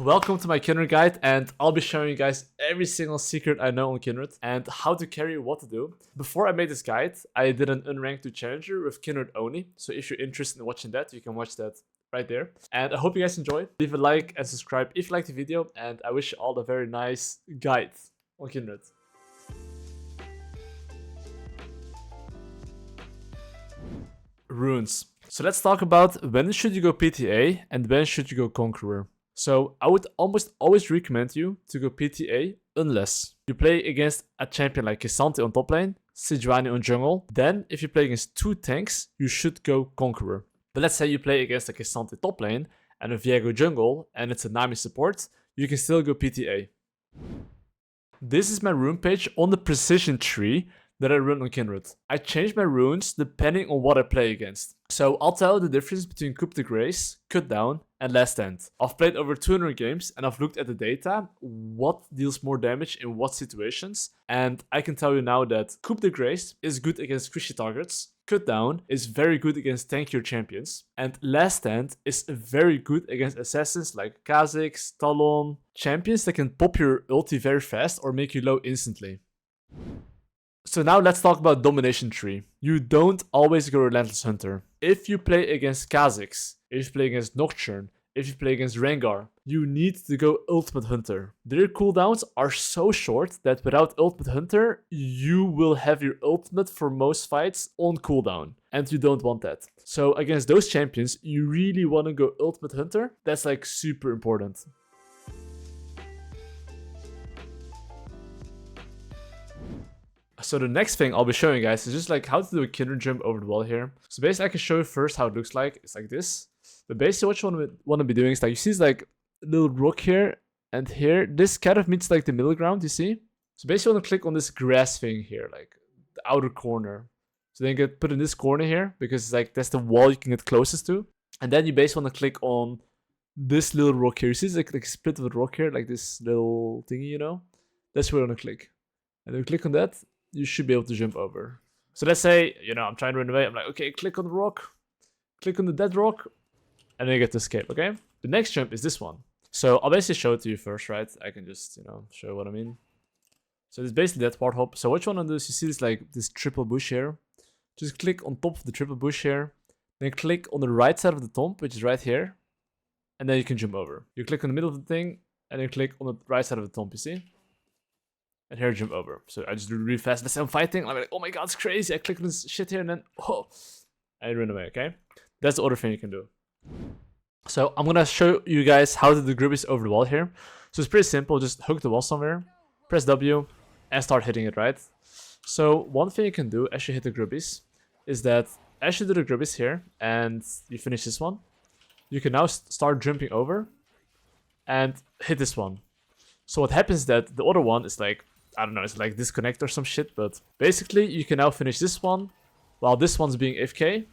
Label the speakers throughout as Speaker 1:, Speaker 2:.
Speaker 1: Welcome to my Kindred guide, and I'll be showing you guys every single secret I know on Kindred and how to carry, what to do. Before I made this guide, I did an unranked to challenger with Kindred only, so if you're interested in watching that, you can watch that right there. And I hope you guys enjoy. Leave a like and subscribe if you like the video, and I wish you all a very nice guide on Kindred. Runes. So let's talk about when should you go PTA and when should you go Conqueror. So I would almost always recommend you to go PTA unless you play against a champion like K'Sante on top lane, Sejuani on jungle. Then if you play against two tanks, you should go Conqueror. But let's say you play against a K'Sante top lane and a Viego jungle and it's a Nami support, you can still go PTA. This is my rune page on the precision tree that I run on Kindred. I change my runes depending on what I play against. So I'll tell you the difference between Coup de Grace, Cut Down, and Last Stand. I've played over 200 games and I've looked at the data, what deals more damage in what situations, and I can tell you now that Coup de Grace is good against squishy targets, Cut Down is very good against tankier champions, and Last Stand is very good against assassins like Kha'Zix, Talon, champions that can pop your ulti very fast or make you low instantly. So now let's talk about Domination Tree. You don't always go Relentless Hunter. If you play against Kha'Zix, if you play against Nocturne, if you play against Rengar, you need to go Ultimate Hunter. Their cooldowns are so short that without Ultimate Hunter, you will have your ultimate for most fights on cooldown. And you don't want that. So against those champions, you really want to go Ultimate Hunter. That's like super important. So the next thing I'll be showing you guys is just like how to do a Kindred jump over the wall here. So basically I can show you first how it looks like. It's like this. But basically what you want to be doing is like, you see this like little rock here and here. This kind of meets like the middle ground, you see? So basically you want to click on this grass thing here, like the outer corner. So then you get put in this corner here because it's like that's the wall you can get closest to. And then you basically want to click on this little rock here. You see it's like a split of the rock here, like this little thingy, you know? That's where you want to click. And then you click on that. You should be able to jump over. So let's say, you know, I'm trying to run away. I'm like, okay, click on the rock. Click on the dead rock. And then you get to escape, okay? The next jump is this one. So I'll basically show it to you first, right? I can just, you know, show what I mean. So it's basically that part hop. So what you want to do is you see this like this triple bush here. Just click on top of the triple bush here. Then click on the right side of the tomb, which is right here. And then you can jump over. You click on the middle of the thing. And then click on the right side of the tomb, you see? And here jump over. So I just do it really fast. Let's say I'm fighting. I'm like, oh my god, it's crazy. I click on this shit here and then, oh, I run away, okay? That's the other thing you can do. So I'm gonna show you guys how to do Grubs over the wall here. So it's pretty simple. Just hook the wall somewhere, press W, and start hitting it, right? So one thing you can do as you hit the Grubs is that as you do the Grubs here and you finish this one, you can now start jumping over and hit this one. So what happens is that the other one is like, I don't know, it's like disconnect or some shit, but basically you can now finish this one while this one's being AFK.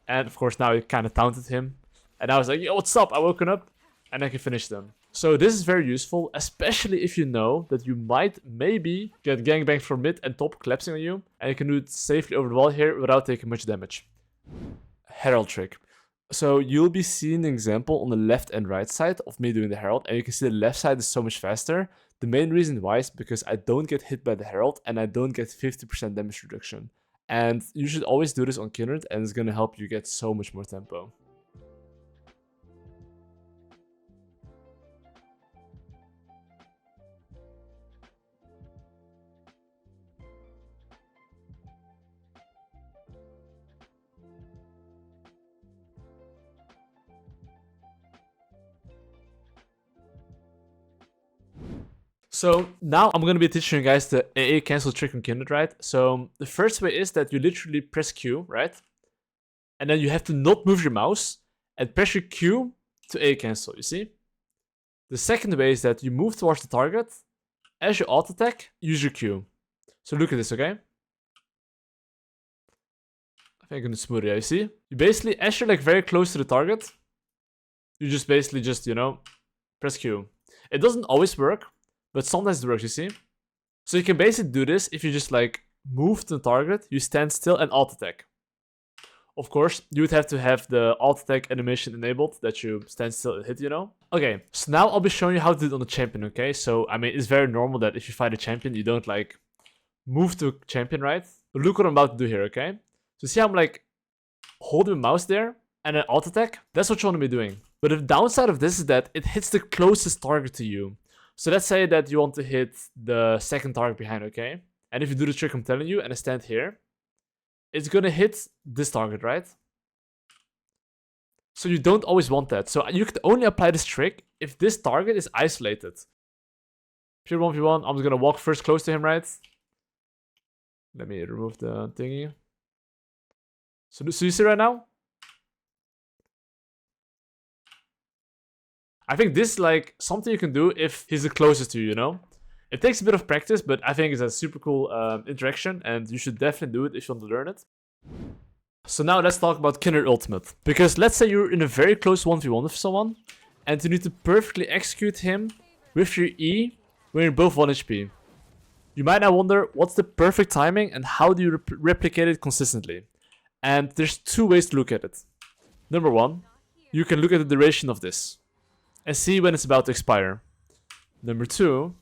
Speaker 1: And of course now it kind of taunted him. And I was like, yo, what's up? I woken up and I can finish them. So this is very useful, especially if you know that you might maybe get gangbanged from mid and top collapsing on you. And you can do it safely over the wall here without taking much damage. Herald trick. So you'll be seeing an example on the left and right side of me doing the Herald, and you can see the left side is so much faster. The main reason why is because I don't get hit by the Herald and I don't get 50% damage reduction. And you should always do this on Kindred and it's gonna help you get so much more tempo. So now I'm going to be teaching you guys the AA cancel trick on Kindred, right? So the first way is that you literally press Q, right? And then you have to not move your mouse and press your Q to AA cancel, you see? The second way is that you move towards the target. As you auto attack, use your Q. So look at this, okay? I think I'm going to smooth it, yeah, you see? You basically, as you're like very close to the target, you just basically just, you know, press Q. It doesn't always work. But sometimes it works, you see? So you can basically do this if you just like move to the target, you stand still and auto attack. Of course, you would have to have the alt attack animation enabled that you stand still and hit, you know? Okay, so now I'll be showing you how to do it on the champion, okay? So, I mean, it's very normal that if you fight a champion, you don't, like, move to a champion, right? But look what I'm about to do here, okay? So see how I'm, like, holding the mouse there and an alt attack? That's what you want to be doing. But the downside of this is that it hits the closest target to you. So let's say that you want to hit the second target behind, okay? And if you do the trick I'm telling you and I stand here, it's gonna hit this target, right? So you don't always want that. So you can only apply this trick if this target is isolated. Pure 1v1, I'm just gonna walk first close to him, right? Let me remove the thingy. So you see right now? I think this is like something you can do if he's the closest to you, you know? It takes a bit of practice, but I think it's a super cool interaction, and you should definitely do it if you want to learn it. So now let's talk about Kindred Ultimate. Because let's say you're in a very close 1v1 with someone, and you need to perfectly execute him with your E when you're both 1 HP. You might now wonder, what's the perfect timing and how do you replicate it consistently? And there's 2 ways to look at it. Number 1, you can look at the duration of this and see when it's about to expire. Number 2,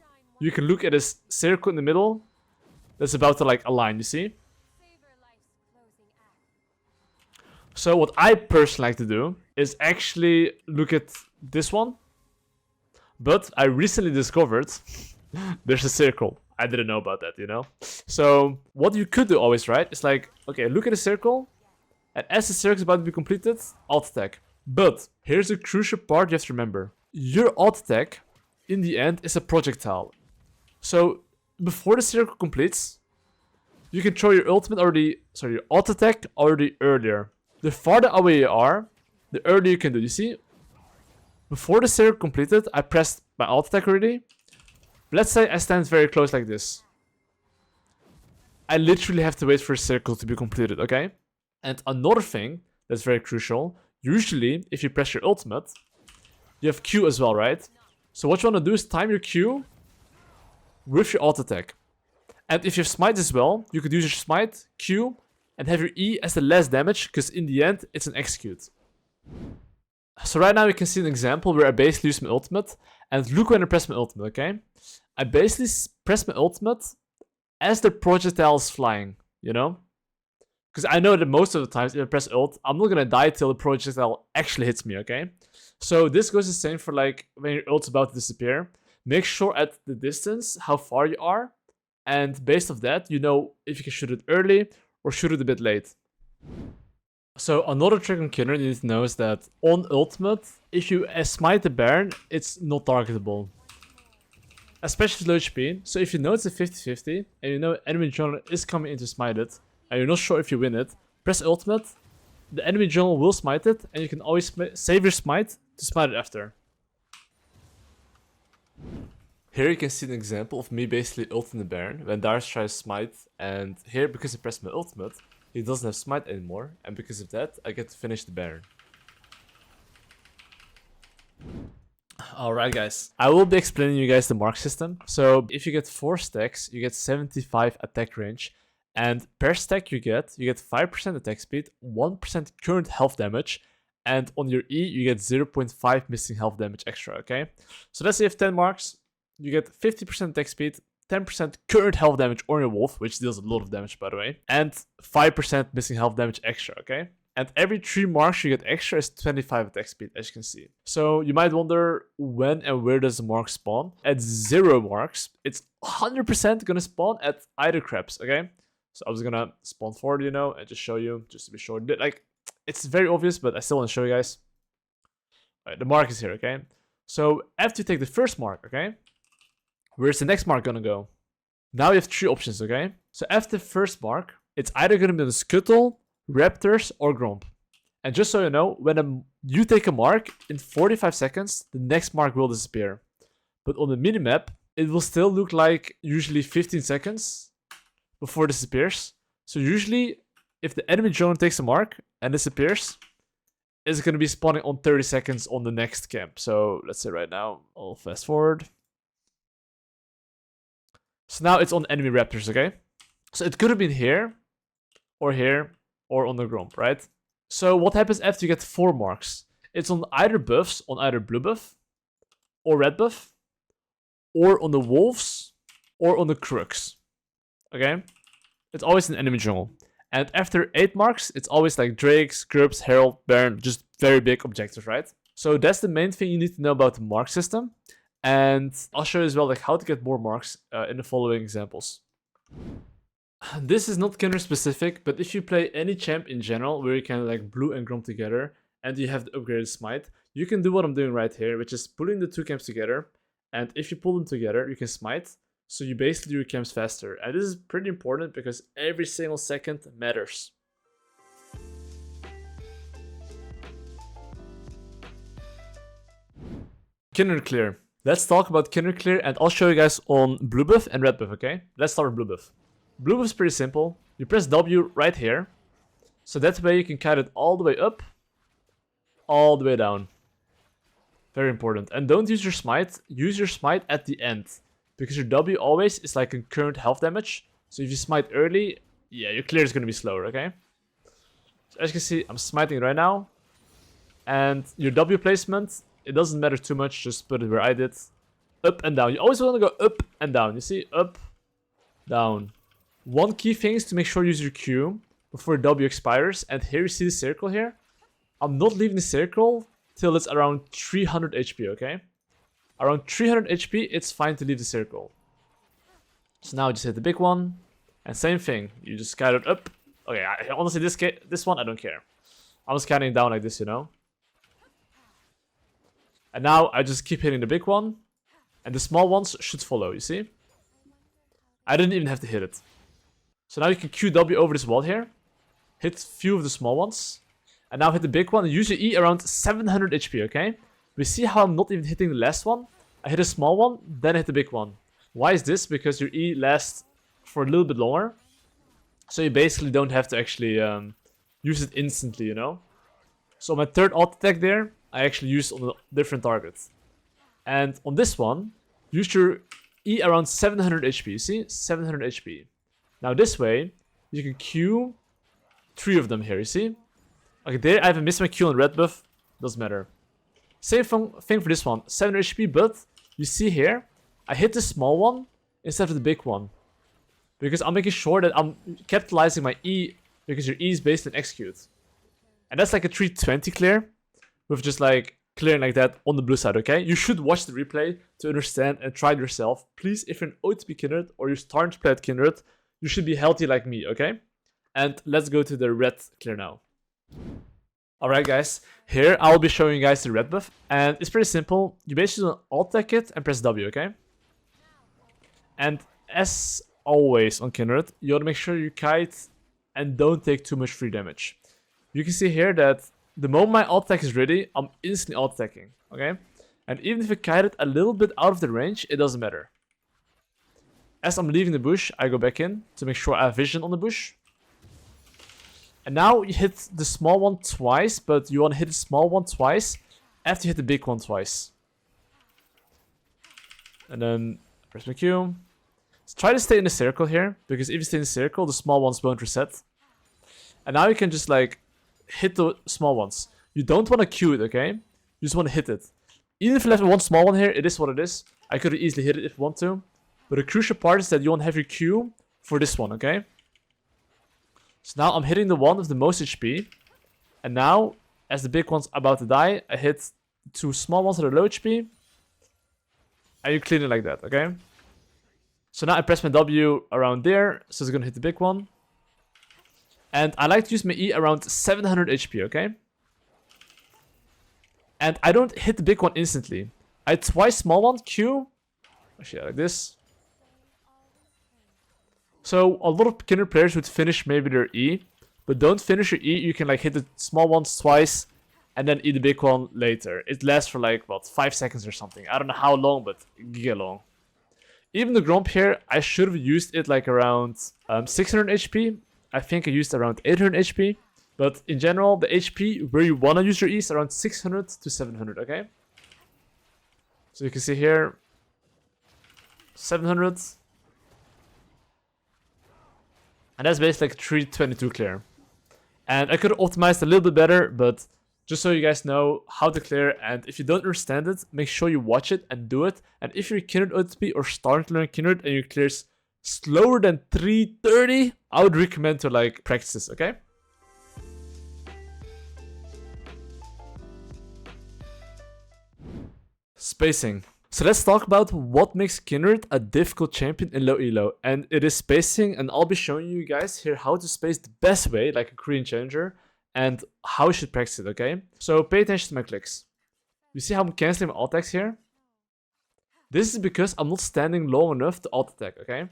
Speaker 1: you can look at this circle in the middle that's about to like align, you see? So what I personally like to do is actually look at this one. But I recently discovered there's a circle. I didn't know about that, you know? So what you could do always, right, is like, okay, look at the circle. And as the circle is about to be completed, alt attack. But here's a crucial part you have to remember. Your alt attack, in the end, is a projectile. So before the circle completes, you can throw your your alt attack already earlier. The farther away you are, the earlier you can do. You see? Before the circle completed, I pressed my alt attack already. Let's say I stand very close like this. I literally have to wait for a circle to be completed, okay? And another thing that's very crucial, usually if you press your ultimate, you have Q as well, right? So what you want to do is time your Q with your alt attack. And if you have smite as well, you could use your smite, Q, and have your E as the less damage, because in the end, it's an execute. So right now you can see an example where I basically use my ultimate, and look when I press my ultimate, okay? I basically press my ultimate as the projectile is flying, you know? Because I know that most of the times if I press ult, I'm not gonna die till the projectile actually hits me, okay? So this goes the same for like when your ult's about to disappear. Make sure at the distance how far you are, and based off that, you know if you can shoot it early or shoot it a bit late. So another trick on Kindred you need to know is that on ultimate, if you smite the Baron, it's not targetable. Especially low HP. So if you know it's a 50-50 and you know enemy jungle is coming in to smite it, and you're not sure if you win it, press ultimate, the enemy jungle will smite it, and you can always save your smite to smite it after. Here you can see an example of me basically ulting the Baron when Darius tries smite, and here because I pressed my ultimate, he doesn't have smite anymore, and because of that, I get to finish the Baron. Alright guys, I will be explaining you guys the mark system. So if you get 4 stacks, you get 75 attack range, and per stack you get 5% attack speed, 1% current health damage, and on your E you get 0.5 missing health damage extra, okay? So let's say you have 10 marks, you get 50% attack speed, 10% current health damage on your wolf, which deals a lot of damage by the way, and 5% missing health damage extra, okay? And every 3 marks you get extra is 25 attack speed, as you can see. So you might wonder when and where does the mark spawn? At 0 marks, it's 100% gonna spawn at either crabs, okay? So I was gonna spawn forward, you know, and just show you, just to be sure. Like, it's very obvious, but I still want to show you guys. Alright, the mark is here, okay? So after you take the first mark, okay? Where's the next mark gonna go? Now you have 3 options, okay? So after the first mark, it's either gonna be the Scuttle, Raptors, or Grump. And just so you know, when you take a mark, in 45 seconds, the next mark will disappear. But on the minimap, it will still look like usually 15 seconds before it disappears. So usually, if the enemy drone takes a mark and disappears, it's gonna be spawning on 30 seconds on the next camp. So let's say right now, I'll fast forward. So now it's on enemy Raptors, okay? So it could have been here, or on the Grump, right? So what happens after you get 4 marks? It's on either buffs, on either blue buff, or red buff, or on the wolves, or on the crooks. Okay? It's always an enemy jungle. And after 8 marks, it's always like Drakes, Grubs, Herald, Baron, just very big objectives, right? So that's the main thing you need to know about the mark system. And I'll show you as well like how to get more marks in the following examples. This is not Kindred specific, but if you play any champ in general where you can like blue and Grom together and you have the upgraded smite, you can do what I'm doing right here, which is pulling the 2 camps together. And if you pull them together, you can smite. So you basically do your camps faster. And this is pretty important because every single second matters. Kindred clear. Let's talk about Kindred clear and I'll show you guys on blue buff and red buff, okay? Let's start with blue buff. Blue buff is pretty simple. You press W right here. So that way you can kite it all the way up, all the way down. Very important. And don't use your smite. Use your smite at the end. Because your W always is like a current health damage. So if you smite early, yeah, your clear is going to be slower, okay? So as you can see, I'm smiting right now. And your W placement, it doesn't matter too much. Just put it where I did. Up and down. You always want to go up and down. You see? Up, down. One key thing is to make sure you use your Q before W expires. And here you see the circle here. I'm not leaving the circle till it's around 300 HP, okay? Around 300 HP, it's fine to leave the circle. So now just hit the big one. And same thing. You just kite it up. Okay, honestly, this one, I don't care. I'm just kiting down like this, you know? And now I just keep hitting the big one. And the small ones should follow, you see? I didn't even have to hit it. So now you can QW over this wall here. Hit a few of the small ones. And now hit the big one. Use your E around 700 HP, okay? We see how I'm not even hitting the last one. I hit a small one, then I hit the big one. Why is this? Because your E lasts for a little bit longer. So you basically don't have to actually use it instantly, you know? So my third alt attack there, I actually used on a different target. And on this one, use your E around 700 HP. You see? 700 HP. Now this way, you can Q 3 of them here, you see? Okay, there I have a miss my Q on red buff. Doesn't matter. Same thing for this one. 700 HP, but you see here, I hit the small one instead of the big one. Because I'm making sure that I'm capitalizing my E, because your E is based on execute. And that's like a 320 clear, with just like clearing like that on the blue side, okay? You should watch the replay to understand and try it yourself. Please, if you're an OTP Kindred or you're starting to play at Kindred, you should be healthy like me, okay? And let's go to the red clear now. Alright guys, here I'll be showing you guys the red buff. And it's pretty simple. You basically alt attack it and press W, okay? And as always on Kindred, you want to make sure you kite and don't take too much free damage. You can see here that the moment my alt attack is ready, I'm instantly alt attacking, okay? And even if I kite it a little bit out of the range, it doesn't matter. As I'm leaving the bush, I go back in to make sure I have vision on the bush. And now you hit the small one twice, but you want to hit the small one twice after you hit the big one twice. And then press my Q. So try to stay in the circle here, because if you stay in the circle, the small ones won't reset. And now you can just like hit the small ones. You don't want to Q it, okay? You just want to hit it. Even if you left one small one here, it is what it is. I could have easily hit it if you want to. But the crucial part is that you want to have your Q for this one, okay? So now I'm hitting the one with the most HP. And now, as the big one's about to die, I hit 2 small ones that are low HP. And you clean it like that, okay? So now I press my W around there, so it's gonna hit the big one. And I like to use my E around 700 HP, okay? And I don't hit the big one instantly. I twice small one, Q. Actually, like this. So a lot of Kindred players would finish maybe their E, but don't finish your E. You can like hit the small ones twice and then E the big one later. It lasts for like, what, 5 seconds or something. I don't know how long, but giga long. Even the Grump here, I should have used it like around 600 HP. I think I used around 800 HP. But in general, the HP where you want to use your E is around 600 to 700, okay? So you can see here, 700. And that's basically like 322 clear. And I could have optimized a little bit better, but just so you guys know how to clear, and if you don't understand it, make sure you watch it and do it. And if you're Kindred OTP or starting to learn Kindred and your clears slower than 330, I would recommend to like practice this, okay? Spacing. So let's talk about what makes Kindred a difficult champion in low elo, and it is spacing, and I'll be showing you guys here how to space the best way, like a Korean challenger, and how you should practice it, okay? So pay attention to my clicks. You see how I'm canceling my alt attacks here? This is because I'm not standing long enough to alt attack, okay?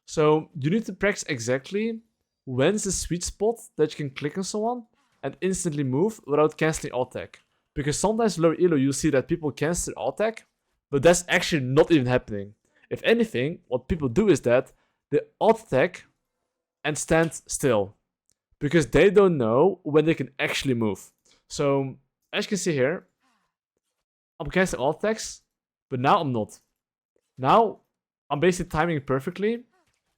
Speaker 1: So you need to practice exactly when's the sweet spot that you can click on someone and instantly move without canceling alt attack. Because sometimes low elo you'll see that people cancel alt attack, but that's actually not even happening. If anything, what people do is that they alt attack and stand still, because they don't know when they can actually move. So as you can see here, I'm canceling alt attacks, but now I'm not. Now I'm basically timing it perfectly,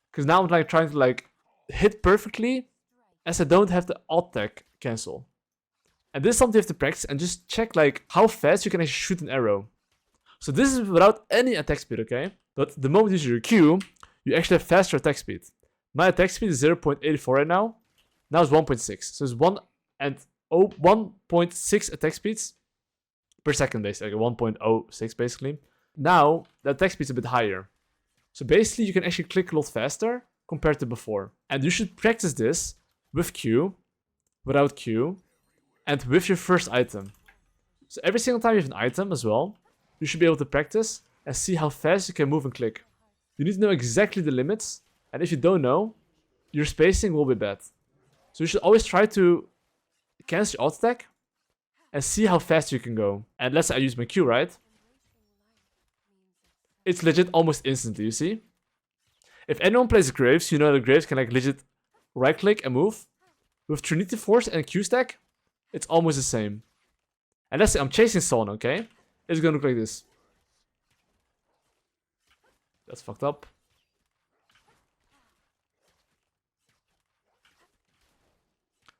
Speaker 1: because now I'm like trying to like hit perfectly as I don't have the alt attack cancel. And this is something you have to practice and just check like how fast you can actually shoot an arrow. So this is without any attack speed, okay? But the moment you use your Q, you actually have faster attack speed. My attack speed is 0.84 right now. Now it's 1.6. So it's 1.6 attack speeds per second, basically. 1.06 basically. Now the attack speed is a bit higher. So basically you can actually click a lot faster compared to before. And you should practice this with Q, without Q, and with your first item. So every single time you have an item as well, you should be able to practice and see how fast you can move and click. You need to know exactly the limits, and if you don't know, your spacing will be bad. So you should always try to cancel your alt attack and see how fast you can go. And let's say I use my Q, right? It's legit almost instantly, you see? If anyone plays Graves, you know that Graves can like legit right click and move. With Trinity Force and Q stack, it's almost the same. And let's say I'm chasing someone, okay? It's gonna look like this. That's fucked up.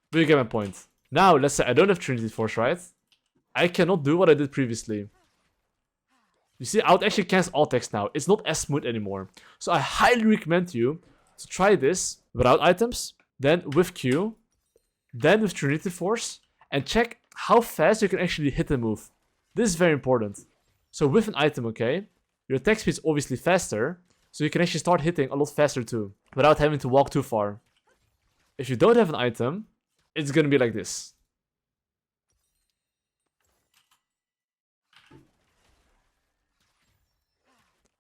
Speaker 1: But you get my point. Now, let's say I don't have Trinity Force, right? I cannot do what I did previously. You see, I would actually cancel alt text now. It's not as smooth anymore. So I highly recommend you to try this without items, then with Q, then with Trinity Force, and check how fast you can actually hit the move. This is very important. So with an item, okay, your attack speed is obviously faster, so you can actually start hitting a lot faster too, without having to walk too far. If you don't have an item, it's gonna be like this.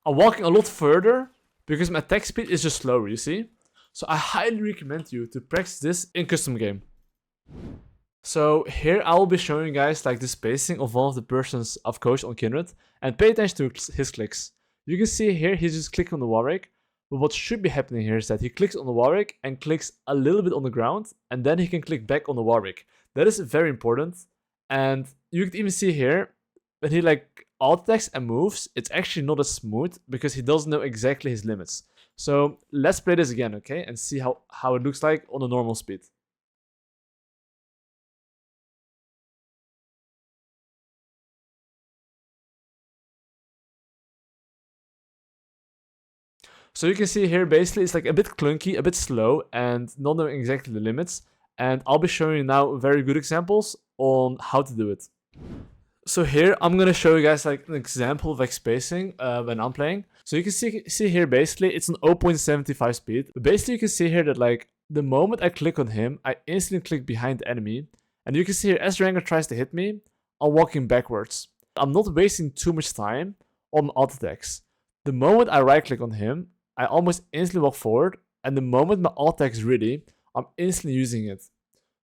Speaker 1: I'm walking a lot further because my attack speed is just slower, you see? So I highly recommend you to practice this in custom game. So here I will be showing you guys like the spacing of one of the persons I've coached on Kindred, and pay attention to his clicks. You can see here he's just clicking on the Warwick, but what should be happening here is that he clicks on the Warwick and clicks a little bit on the ground, and then he can click back on the Warwick. That is very important, and you can even see here when he like alt attacks and moves, it's actually not as smooth because he doesn't know exactly his limits. So let's play this again, okay, and see how it looks like on a normal speed. So you can see here, basically, it's like a bit clunky, a bit slow, and not knowing exactly the limits. And I'll be showing you now very good examples on how to do it. So here, I'm gonna show you guys like an example of like spacing when I'm playing. So you can see here, basically, it's an 0.75 speed. But basically, you can see here that like the moment I click on him, I instantly click behind the enemy. And you can see here, as Ranger tries to hit me, I'm walking backwards. I'm not wasting too much time on alt attacks. The moment I right click on him, I almost instantly walk forward, and the moment my alt attack is ready, I'm instantly using it.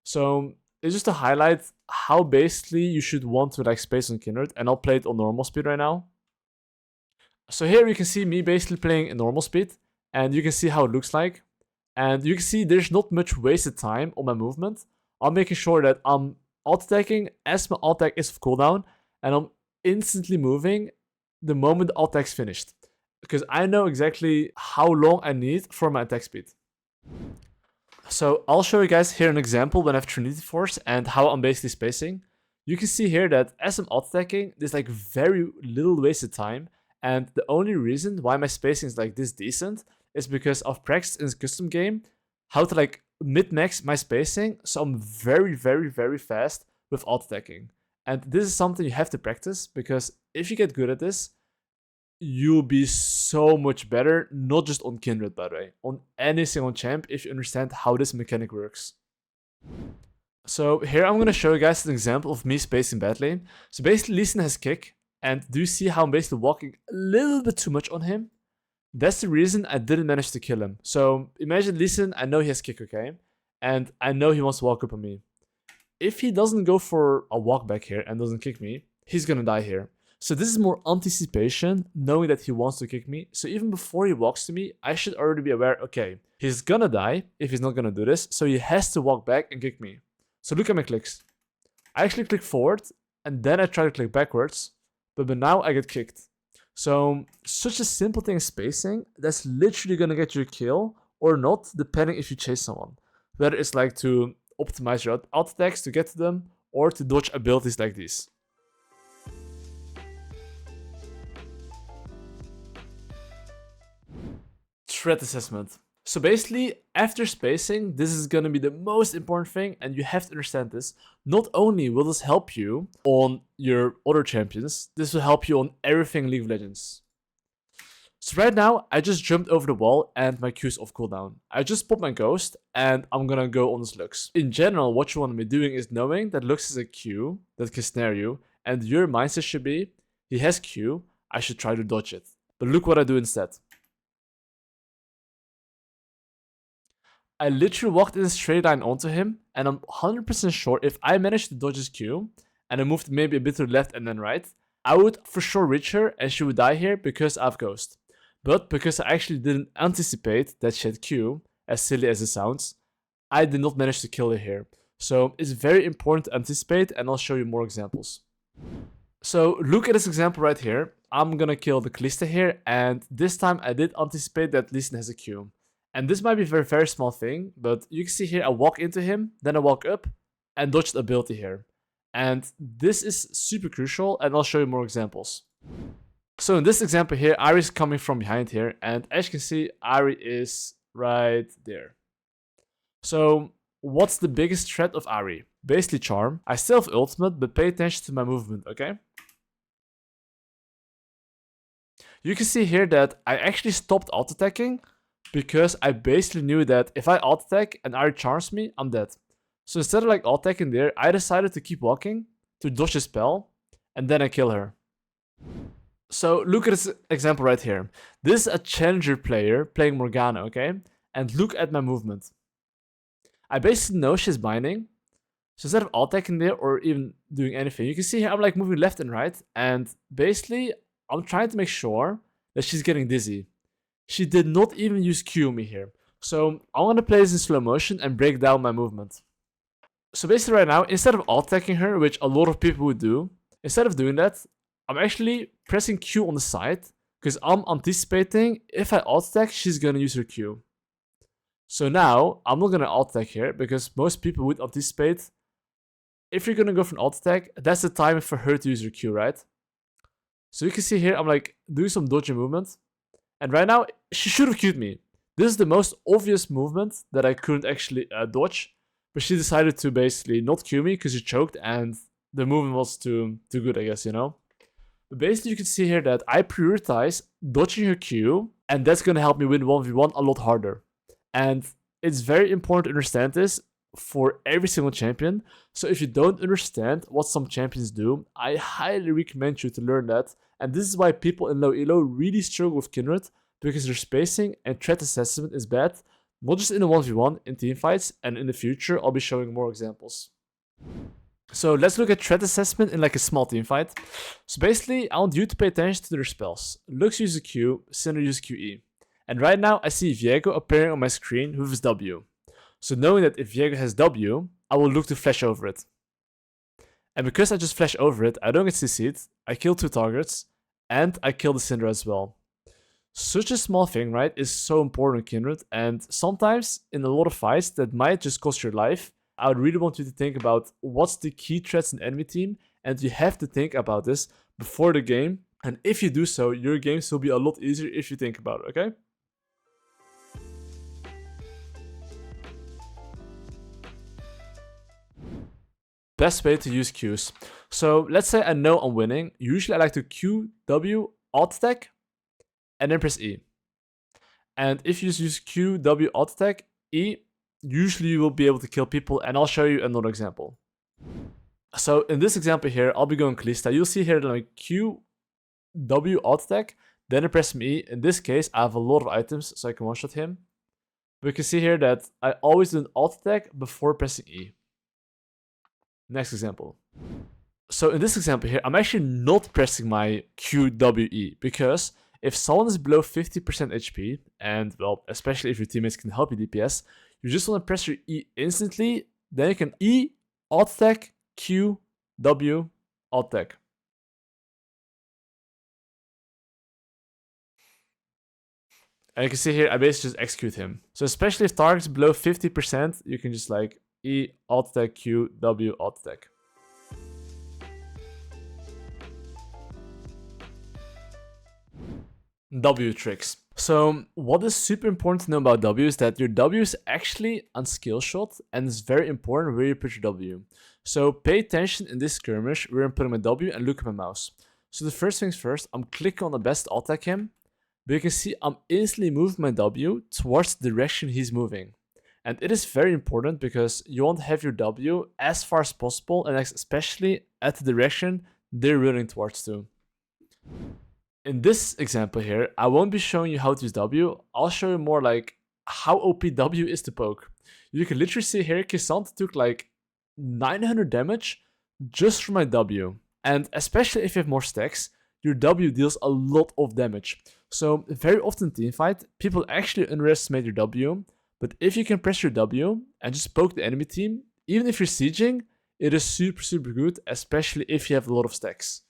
Speaker 1: So it's just to highlight how basically you should want to like space on Kindred, and I'll play it on normal speed right now. So here you can see me basically playing in normal speed, and you can see how it looks like. And you can see there's not much wasted time on my movement. I'm making sure that I'm alt attacking as my alt attack is of cooldown, and I'm instantly moving the moment the alt attack's finished, because I know exactly how long I need for my attack speed. So I'll show you guys here an example when I have Trinity Force and how I'm basically spacing. You can see here that as I'm alt-attacking, there's like very little wasted time, and the only reason why my spacing is like this decent is because I've practiced in this custom game how to like mid-max my spacing, so I'm very, very, very fast with alt-attacking. And this is something you have to practice, because if you get good at this, you'll be so much better, not just on Kindred, by the way, on any single champ, if you understand how this mechanic works. So here I'm going to show you guys an example of me spacing badly. So basically Lee Sin has kick, and do you see how I'm basically walking a little bit too much on him? That's the reason I didn't manage to kill him. So imagine Lee Sin, I know he has kick, okay? And I know he wants to walk up on me. If he doesn't go for a walk back here and doesn't kick me, he's gonna die here. So this is more anticipation, knowing that he wants to kick me. So even before he walks to me, I should already be aware, okay, he's gonna die if he's not gonna do this, so he has to walk back and kick me. So look at my clicks. I actually click forward, and then I try to click backwards, but now I get kicked. So such a simple thing as spacing, that's literally gonna get you a kill, or not, depending if you chase someone. Whether it's like to optimize your alt attacks to get to them, or to dodge abilities like these. Threat assessment. So basically, after spacing, this is gonna be the most important thing, and you have to understand this. Not only will this help you on your other champions, this will help you on everything League of Legends. So right now, I just jumped over the wall and my Q is off cooldown. I just popped my Ghost and I'm gonna go on this Lux. In general, what you want to be doing is knowing that Lux is a Q that can snare you, and your mindset should be, he has Q, I should try to dodge it. But look what I do instead. I literally walked in a straight line onto him, and I'm 100% sure if I managed to dodge his Q, and I moved maybe a bit to the left and then right, I would for sure reach her and she would die here because I have Ghost. But because I actually didn't anticipate that she had Q, as silly as it sounds, I did not manage to kill her here. So it's very important to anticipate, and I'll show you more examples. So look at this example right here. I'm gonna kill the Kalista here, and this time I did anticipate that Lee Sin has a Q. And this might be a very, very small thing, but you can see here I walk into him, then I walk up, and dodge the ability here. And this is super crucial, and I'll show you more examples. So in this example here, Ahri is coming from behind here, and as you can see, Ahri is right there. So what's the biggest threat of Ahri? Basically charm. I still have ultimate, but pay attention to my movement, okay? You can see here that I actually stopped auto-attacking, because I basically knew that if I alt-attack and Ahri charms me, I'm dead. So instead of like alt-attacking there, I decided to keep walking to dodge a spell, and then I kill her. So look at this example right here. This is a challenger player playing Morgana, okay? And look at my movement. I basically know she's binding. So instead of alt-attacking there or even doing anything, you can see here I'm like moving left and right, and basically I'm trying to make sure that she's getting dizzy. She did not even use Q me here. So I want to play this in slow motion and break down my movement. So basically right now, instead of alt-attacking her, which a lot of people would do, instead of doing that, I'm actually pressing Q on the side, because I'm anticipating if I alt-attack, she's going to use her Q. So now, I'm not going to alt-attack here, because most people would anticipate, if you're going to go for an alt-attack, that's the time for her to use her Q, right? So you can see here, I'm like doing some dodging movement. And right now, she should have Q'd me. This is the most obvious movement that I couldn't actually dodge. But she decided to basically not Q me because she choked, and the movement was too good, I guess, you know? But basically, you can see here that I prioritize dodging her Q, and that's going to help me win 1v1 a lot harder. And it's very important to understand this for every single champion. So if you don't understand what some champions do, I highly recommend you to learn that. And this is why people in low elo really struggle with Kindred, because their spacing and threat assessment is bad, not just in the 1v1, in teamfights, and in the future I'll be showing more examples. So let's look at threat assessment in like a small teamfight. So basically, I want you to pay attention to their spells. Lux uses Q, Syndra uses QE. And right now I see Viego appearing on my screen with his W. So knowing that if Viego has W, I will look to flash over it. And because I just flash over it, I don't get CC'd, I kill 2 targets, and I kill the Syndra as well. Such a small thing, right, is so important in Kindred, and sometimes in a lot of fights that might just cost your life. I would really want you to think about what's the key threats in enemy team, and you have to think about this before the game. And if you do so, your games will be a lot easier if you think about it, okay? Best way to use Qs. So let's say I know I'm winning. Usually I like to Q, W, alt attack, and then press E. And if you use Q, W, alt attack, E, usually you will be able to kill people, and I'll show you another example. So in this example here, I'll be going Kalista. You'll see here that I Q, W, alt attack, then I press E. In this case, I have a lot of items, so I can one-shot him. But you can see here that I always do an alt attack before pressing E. Next example. So in this example here, I'm actually not pressing my QWE because if someone is below 50% HP, and well, especially if your teammates can help you DPS, you just want to press your E instantly, then you can E, alt attack, Q, W, alt attack. And you can see here, I basically just execute him. So especially if target's below 50%, you can just like E, alt attack, Q, W, alt attack. W tricks. So what is super important to know about W is that your W is actually on skill shot, and it's very important where you put your W. So pay attention in this skirmish where I'm putting my W and look at my mouse. So the first things first, I'm clicking on the best alt attack him, but you can see I'm instantly moving my W towards the direction he's moving. And it is very important because you want to have your W as far as possible, and especially at the direction they're running towards to. In this example here, I won't be showing you how to use W. I'll show you more like how OP W is to poke. You can literally see here, Kisant took like 900 damage just from my W. And especially if you have more stacks, your W deals a lot of damage. So very often in teamfight, people actually underestimate your W. But if you can press your W and just poke the enemy team, even if you're sieging, it is super good, especially if you have a lot of stacks.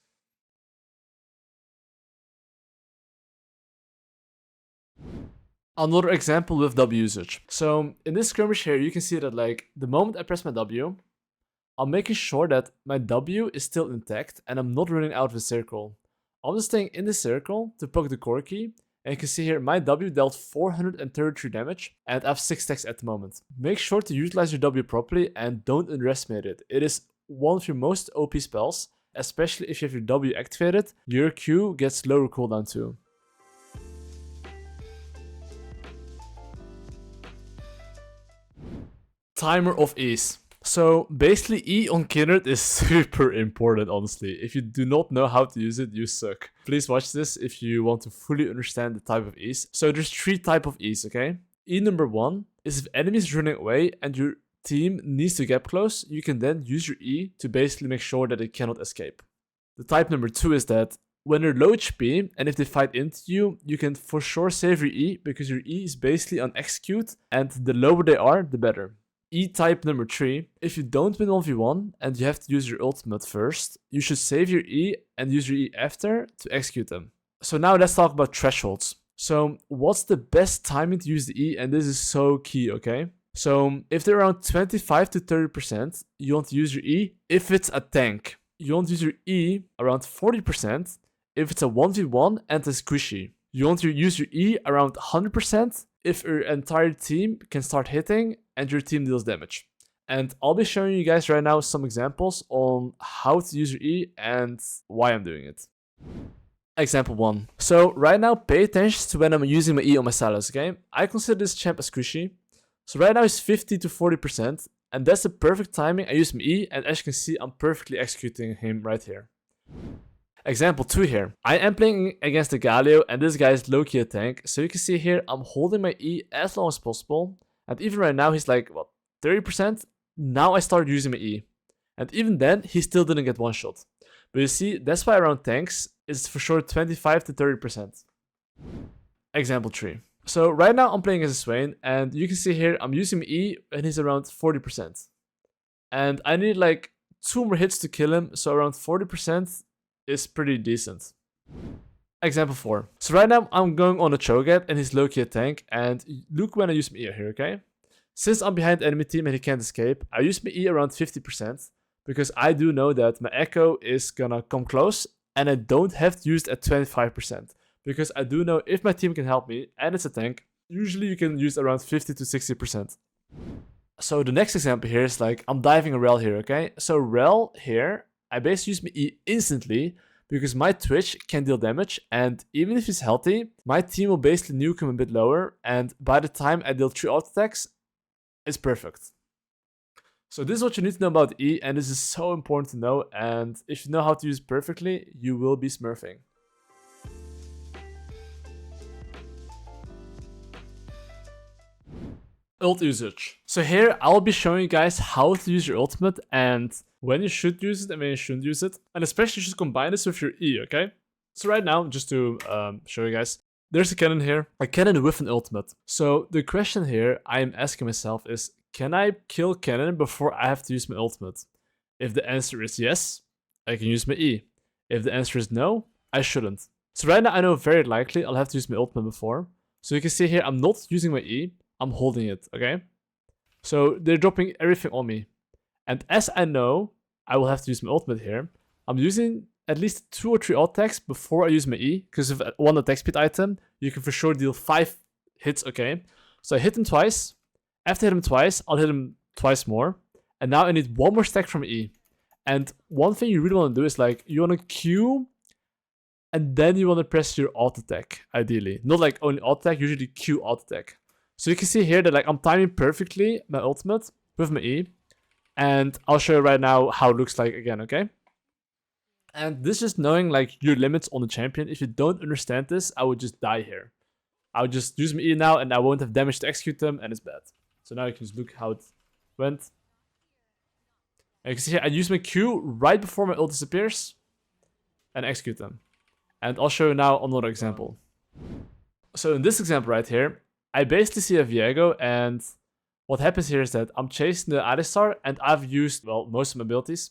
Speaker 1: Another example with W usage. So in this skirmish here, you can see that like the moment I press my W, I'm making sure that my W is still intact and I'm not running out of the circle. I'm just staying in the circle to poke the core key. And you can see here, my W dealt 433 damage, and I have 6 stacks at the moment. Make sure to utilize your W properly and don't underestimate it. It is one of your most OP spells, especially if you have your W activated. Your Q gets lower cooldown too. Timer of E's. So basically E on Kindred is super important, honestly. If you do not know how to use it, you suck. Please watch this if you want to fully understand the type of E's. So there's 3 types of E's, okay? E number 1 is if enemies running away and your team needs to get close, you can then use your E to basically make sure that they cannot escape. The type number 2 is that when they're low HP and if they fight into you, you can for sure save your E because your E is basically on execute, and the lower they are, the better. E-type number 3, if you don't win 1v1 and you have to use your ultimate first, you should save your E and use your E after to execute them. So now let's talk about thresholds. So what's the best timing to use the E? And this is so key, okay? So if they're around 25 to 30%, you want to use your E if it's a tank. You want to use your E around 40% if it's a 1v1 and a squishy. You want to use your E around 100% if your entire team can start hitting and your team deals damage. And I'll be showing you guys right now some examples on how to use your E and why I'm doing it. Example 1. So right now, pay attention to when I'm using my E on my Salas, okay? I consider this champ a squishy. So right now it's 50 to 40%, and that's the perfect timing. I use my E, and as you can see, I'm perfectly executing him right here. Example 2 here. I am playing against the Galio, and this guy is low-key a tank. So you can see here, I'm holding my E as long as possible. And even right now, he's like, what, 30%? Now I started using my E. And even then, he still didn't get one shot. But you see, that's why around tanks, it's for sure 25 to 30%. Example 3. So right now, I'm playing as a Swain, and you can see here, I'm using my E, and he's around 40%. And I need like 2 more hits to kill him, so around 40% is pretty decent. Example 4. So right now I'm going on a Cho'Gath and he's low-key a tank, and look when I use my E here, okay? Since I'm behind the enemy team and he can't escape, I use my E around 50% because I do know that my Echo is gonna come close and I don't have to use it at 25% because I do know if my team can help me and it's a tank, usually you can use around 50 to 60%. So the next example here is like I'm diving a Rel here, okay? So Rel here, I basically use my E instantly because my Twitch can deal damage, and even if he's healthy, my team will basically nuke him a bit lower, and by the time I deal 3 auto attacks, it's perfect. So this is what you need to know about E, and this is so important to know, and if you know how to use it perfectly, you will be smurfing. Ult usage. So here I'll be showing you guys how to use your ultimate and when you should use it and when you shouldn't use it. And especially you should combine this with your E, okay? So right now, just to show you guys, there's a cannon here, a cannon with an ultimate. So the question here I'm asking myself is, can I kill cannon before I have to use my ultimate? If the answer is yes, I can use my E. If the answer is no, I shouldn't. So right now I know very likely I'll have to use my ultimate before. So you can see here I'm not using my E, I'm holding it, okay? So they're dropping everything on me. And as I know I will have to use my ultimate here, I'm using at least 2 or 3 ult attacks before I use my E, because with one attack speed item, you can for sure deal 5 hits, okay? So I hit him twice. After I hit him twice, I'll hit him twice more. And now I need 1 more stack from E. And one thing you really want to do is like, you want to Q, and then you want to press your ult attack, ideally. Not like only ult attack, usually Q ult attack. So you can see here that like I'm timing perfectly my ultimate with my E. And I'll show you right now how it looks like again, okay? And this is knowing like your limits on the champion. If you don't understand this, I would just die here. I would just use my E now and I won't have damage to execute them and it's bad. So now you can just look how it went. And you can see here I use my Q right before my ult disappears and execute them. And I'll show you now another example. So in this example right here, I basically see a Viego, and what happens here is that I'm chasing the Alistar, and I've used, well, most of my abilities.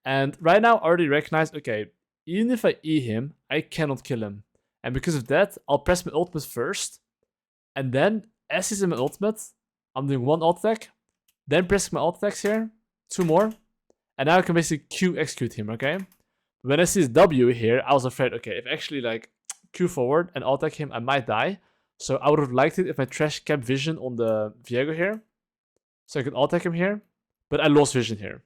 Speaker 1: And right now I already recognize, okay, even if I E him, I cannot kill him. And because of that, I'll press my ultimate first. And then, as he's in my ultimate, I'm doing 1 ult attack. Then pressing my ult attacks here, 2 more. And now I can basically Q execute him, okay? When I see his W here, I was afraid, okay, if I actually like Q forward and ult attack him, I might die. So I would have liked it if my trash kept vision on the Viego here. So I could ult attack him here. But I lost vision here.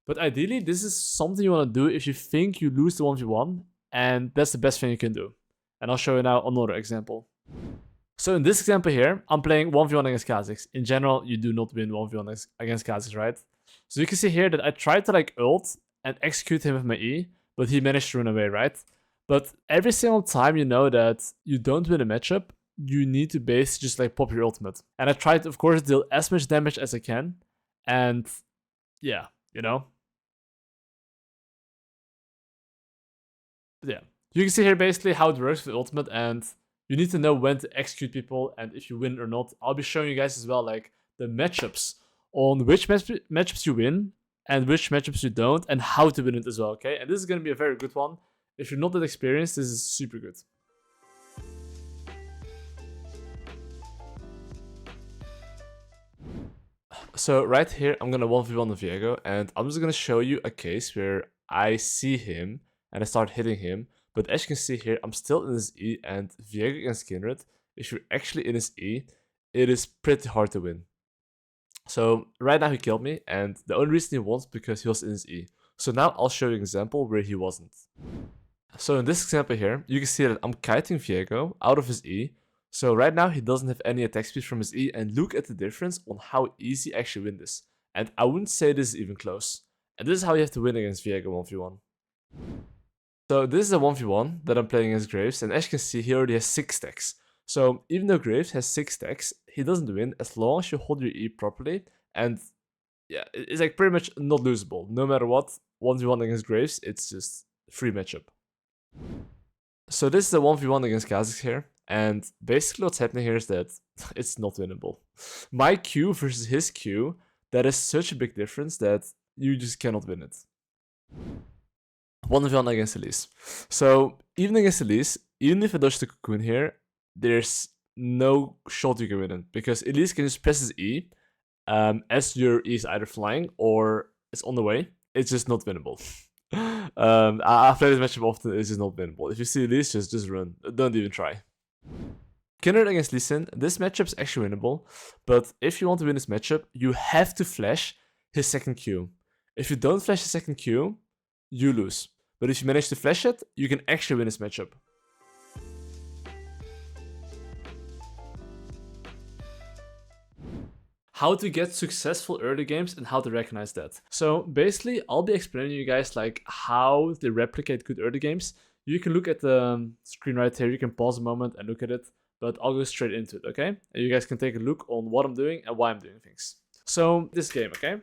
Speaker 1: But ideally, this is something you want to do if you think you lose the 1v1. And that's the best thing you can do. And I'll show you now another example. So in this example here, I'm playing 1v1 against Kha'Zix. In general, you do not win 1v1 against Kha'Zix, right? So you can see here that I tried to like ult and execute him with my E. But he managed to run away, right? But every single time you know that you don't win a matchup, you need to basically just like pop your ultimate. And I tried to, of course, deal as much damage as I can. And yeah, you know. But yeah. You can see here basically how it works with the ultimate, and you need to know when to execute people and if you win or not. I'll be showing you guys as well like the matchups on which matchups you win and which matchups you don't and how to win it as well, okay? And this is going to be a very good one. If you're not that experienced, this is super good. So right here, I'm gonna 1v1 the Viego, and I'm just gonna show you a case where I see him and I start hitting him. But as you can see here, I'm still in his E, and Viego against Kindred, if you're actually in his E, it is pretty hard to win. So right now he killed me, and the only reason he won is because he was in his E. So now I'll show you an example where he wasn't. So in this example here, you can see that I'm kiting Viego out of his E. So right now he doesn't have any attack speed from his E, and look at the difference on how easy I actually win this. And I wouldn't say this is even close. And this is how you have to win against Viego 1v1. So this is a 1v1 that I'm playing against Graves, and as you can see he already has 6 stacks. So even though Graves has 6 stacks, he doesn't win as long as you hold your E properly. And yeah, it's like pretty much not losable. No matter what, 1v1 against Graves, it's just free matchup. So this is a 1v1 against Kha'Zix here. And basically what's happening here is that it's not winnable. My Q versus his Q, that is such a big difference that you just cannot win it. 1v1 against Elise. So even against Elise, even if I dodge the cocoon here, there's no shot you can win it, because Elise can just press his E as your E is either flying or it's on the way. It's just not winnable. I've played this matchup often, it's just not winnable. If you see Elise, just run. Don't even try. Kindred against Lee Sin, this matchup is actually winnable, but if you want to win this matchup, you have to flash his second Q. If you don't flash his second Q, you lose. But if you manage to flash it, you can actually win this matchup. How to get successful early games and how to recognize that. So basically, I'll be explaining you guys like how they replicate good early games. You can look at the screen right here, you can pause a moment and look at it, but I'll go straight into it, okay? And you guys can take a look on what I'm doing and why I'm doing things. So this game, okay?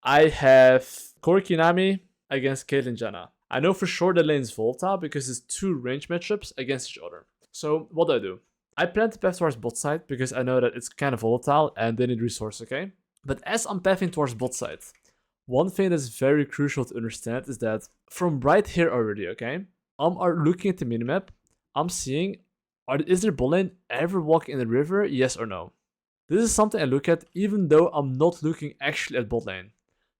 Speaker 1: I have Korkinami against Caitlyn Jenna. I know for sure the lane is volatile because it's two range matchups against each other. So what do? I plan to path towards bot side because I know that it's kind of volatile and they need resource, okay? But as I'm pathing towards bot side, one thing that's very crucial to understand is that from right here already, okay? I'm looking at the minimap, I'm seeing, is there bot lane ever walking in the river, yes or no? This is something I look at even though I'm not looking actually at bot lane.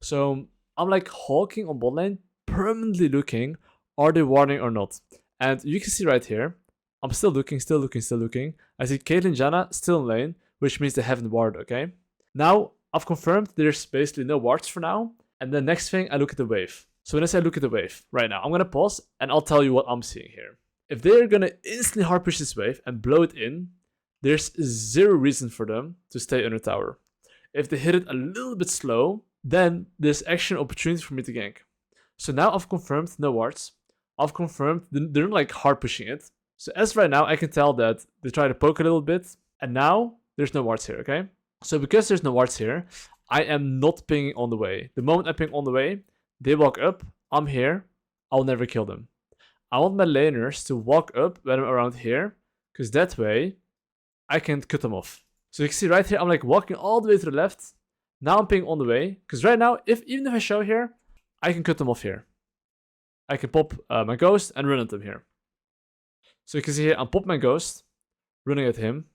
Speaker 1: So I'm like hawking on bot lane, permanently looking, are they warding or not? And you can see right here, I'm still looking. I see Caitlyn Jenna still in lane, which means they haven't warded, okay? Now, I've confirmed there's basically no wards for now. And the next thing, I look at the wave. So when I say look at the wave, right now, I'm gonna pause and I'll tell you what I'm seeing here. If they're gonna instantly hard push this wave and blow it in, there's zero reason for them to stay under tower. If they hit it a little bit slow, then there's actually an opportunity for me to gank. So now I've confirmed no wards. I've confirmed they're not like hard pushing it. So as right now, I can tell that they try to poke a little bit, and now there's no wards here, okay? So because there's no wards here, I am not pinging on the way. The moment I ping on the way, they walk up, I'm here, I'll never kill them. I want my laners to walk up when I'm around here, because that way, I can cut them off. So you can see right here, I'm like walking all the way to the left. Now I'm pinging on the way, because right now, even if I show here, I can cut them off here. I can pop my ghost and run at them here. So you can see here, I'm popping my ghost, running at him.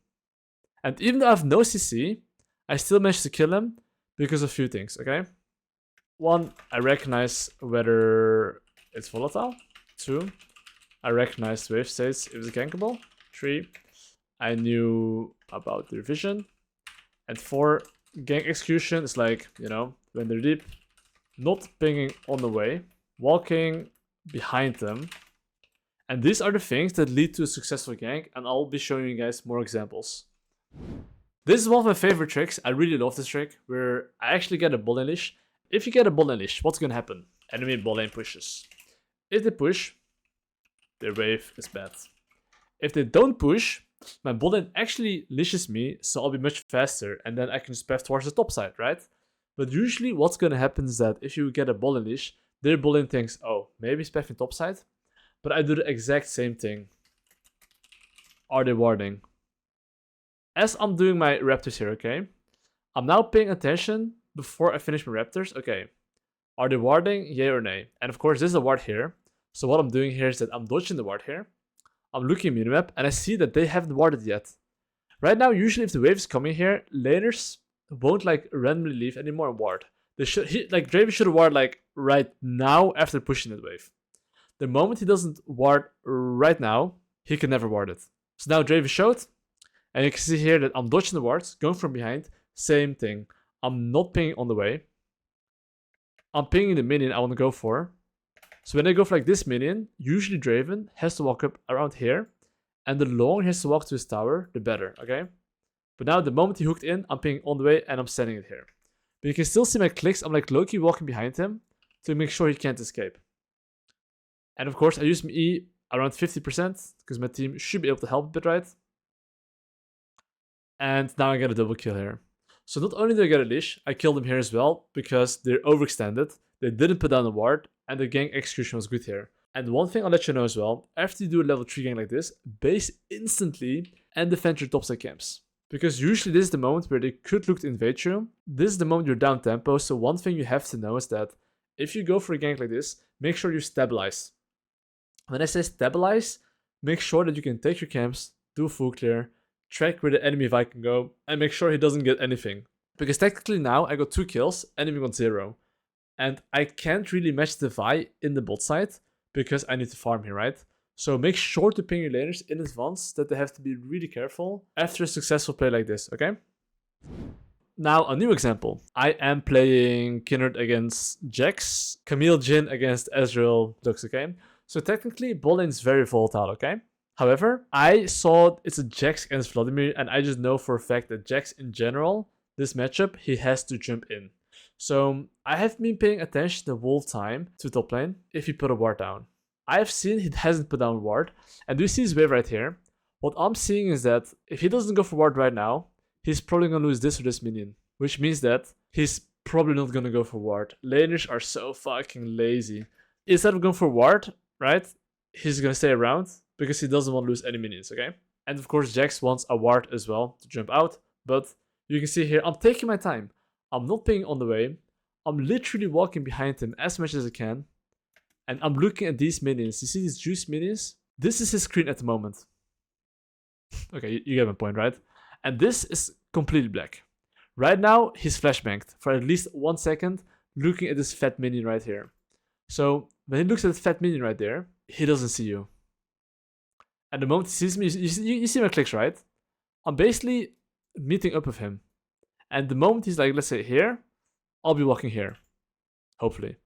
Speaker 1: And even though I have no CC, I still managed to kill him because of a few things, okay? One, I recognize whether it's volatile. Two, I recognize wave states if it's gankable. Three, I knew about their vision. And four, gank execution is like, you know, when they're deep, not pinging on the way, walking behind them. And these are the things that lead to a successful gank, and I'll be showing you guys more examples. This is one of my favorite tricks. I really love this trick, where I actually get a bot lane leash. If you get a bot lane leash, what's gonna happen? Enemy bot lane pushes. If they push, their wave is bad. If they don't push, my bot lane actually leashes me, so I'll be much faster, and then I can just path towards the top side, right? But usually what's gonna happen is that if you get a bot lane leash, their bot lane thinks, oh, maybe he's pathing top side. But I do the exact same thing. Are they warding? As I'm doing my raptors here, okay? I'm now paying attention before I finish my raptors. Okay. Are they warding? Yay or nay? And of course, there's a ward here. So what I'm doing here is that I'm dodging the ward here. I'm looking at minimap and I see that they haven't warded yet. Right now, usually if the wave is coming here, laners won't like randomly leave anymore and ward. They should, Draven should ward like right now after pushing that wave. The moment he doesn't ward right now, he can never ward it. So now Draven showed, and you can see here that I'm dodging the wards, going from behind, same thing. I'm not pinging on the way. I'm pinging the minion I want to go for. So when I go for like this minion, usually Draven has to walk up around here, and the longer he has to walk to his tower, the better, okay? But now the moment he hooked in, I'm pinging on the way, and I'm standing it here. But you can still see my clicks, I'm like low-key walking behind him, to make sure he can't escape. And of course, I use my E around 50%, because my team should be able to help a bit, right? And now I get a double kill here. So not only do I get a leash, I killed them here as well, because they're overextended, they didn't put down a ward, and the gank execution was good here. And one thing I'll let you know as well, after you do a level 3 gank like this, base instantly and defend your topside camps. Because usually this is the moment where they could look to invade you. This is the moment you're down tempo, so one thing you have to know is that if you go for a gank like this, make sure you stabilize. When I say stabilize, make sure that you can take your camps, do full clear, track where the enemy Vi can go, and make sure he doesn't get anything. Because technically now I got 2 kills, enemy got 0. And I can't really match the Vi in the bot side because I need to farm here, right? So make sure to ping your laners in advance that they have to be really careful after a successful play like this, okay? Now, a new example. I am playing Kindred against Jax, Camille Jhin against Ezreal Lux, okay? So technically, bot lane is very volatile, okay? However, I saw it's a Jax against Vladimir, and I just know for a fact that Jax in general, this matchup, he has to jump in. So I have been paying attention the whole time to top lane if he put a ward down. I have seen he hasn't put down a ward, and do you see his wave right here? What I'm seeing is that if he doesn't go for ward right now, he's probably gonna lose this or this minion, which means that he's probably not gonna go for ward. Laners are so fucking lazy. Instead of going for ward, right, he's gonna stay around because he doesn't want to lose any minions, okay? And of course, Jax wants a ward as well to jump out, but you can see here, I'm taking my time. I'm not pinging on the way. I'm literally walking behind him as much as I can. And I'm looking at these minions. You see these juice minions? This is his screen at the moment. Okay, you get my point, right? And this is completely black. Right now, he's flashbanged for at least 1 second, looking at this fat minion right here. So when he looks at this fat minion right there, he doesn't see you. And the moment he sees me, you see my clicks, right? I'm basically meeting up with him. And the moment he's like, let's say here, I'll be walking here. Hopefully.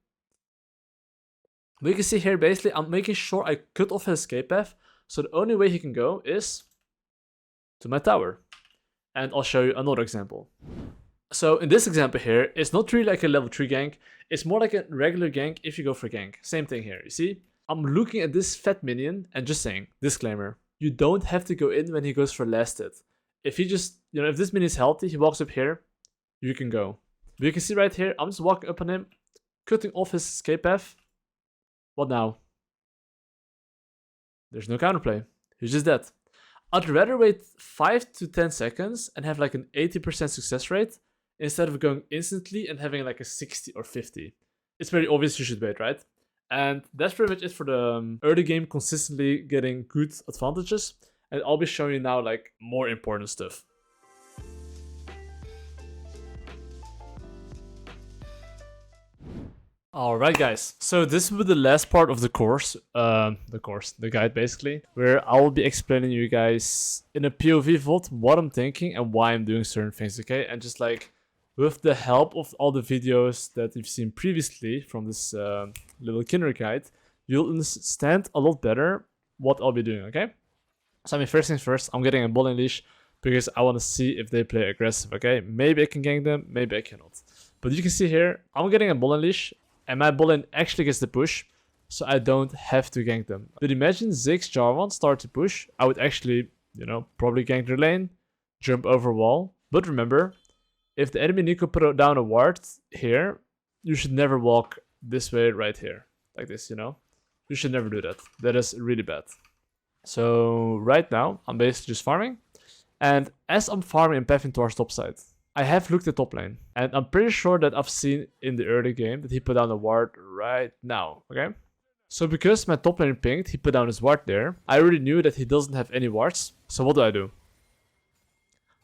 Speaker 1: But you can see here, basically, I'm making sure I cut off his escape path. So the only way he can go is to my tower. And I'll show you another example. So in this example here, it's not really like a level 3 gank. It's more like a regular gank if you go for gank. Same thing here, you see? I'm looking at this fat minion and just saying, disclaimer, you don't have to go in when he goes for last hit. If he just, if this minion is healthy, he walks up here, you can go. But you can see right here, I'm just walking up on him, cutting off his escape path. What now? There's no counterplay. He's just dead. I'd rather wait 5 to 10 seconds and have like an 80% success rate instead of going instantly and having like a 60 or 50. It's very obvious you should wait, right? And that's pretty much it for the early game consistently getting good advantages. And I'll be showing you now like more important stuff. Alright guys, so this will be the last part of the course, the guide basically, where I will be explaining you guys in a POV VOD what I'm thinking and why I'm doing certain things, okay? And just like with the help of all the videos that you've seen previously from this little Kindred guide, you'll understand a lot better what I'll be doing, okay? So I mean, first things first, I'm getting a ball and leash because I want to see if they play aggressive, okay? Maybe I can gank them, maybe I cannot. But you can see here, I'm getting a ball and leash, and my ball lane actually gets the push, so I don't have to gank them. But imagine Ziggs Jarvan start to push, I would actually, probably gank their lane, jump over wall. But remember, if the enemy Nico put down a ward here, you should never walk this way right here. Like this, You should never do that. That is really bad. So right now, I'm basically just farming. And as I'm farming and pathing towards top side, I have looked at top lane. And I'm pretty sure that I've seen in the early game that he put down a ward right now, okay? So because my top lane pinged, he put down his ward there. I already knew that he doesn't have any wards. So what do?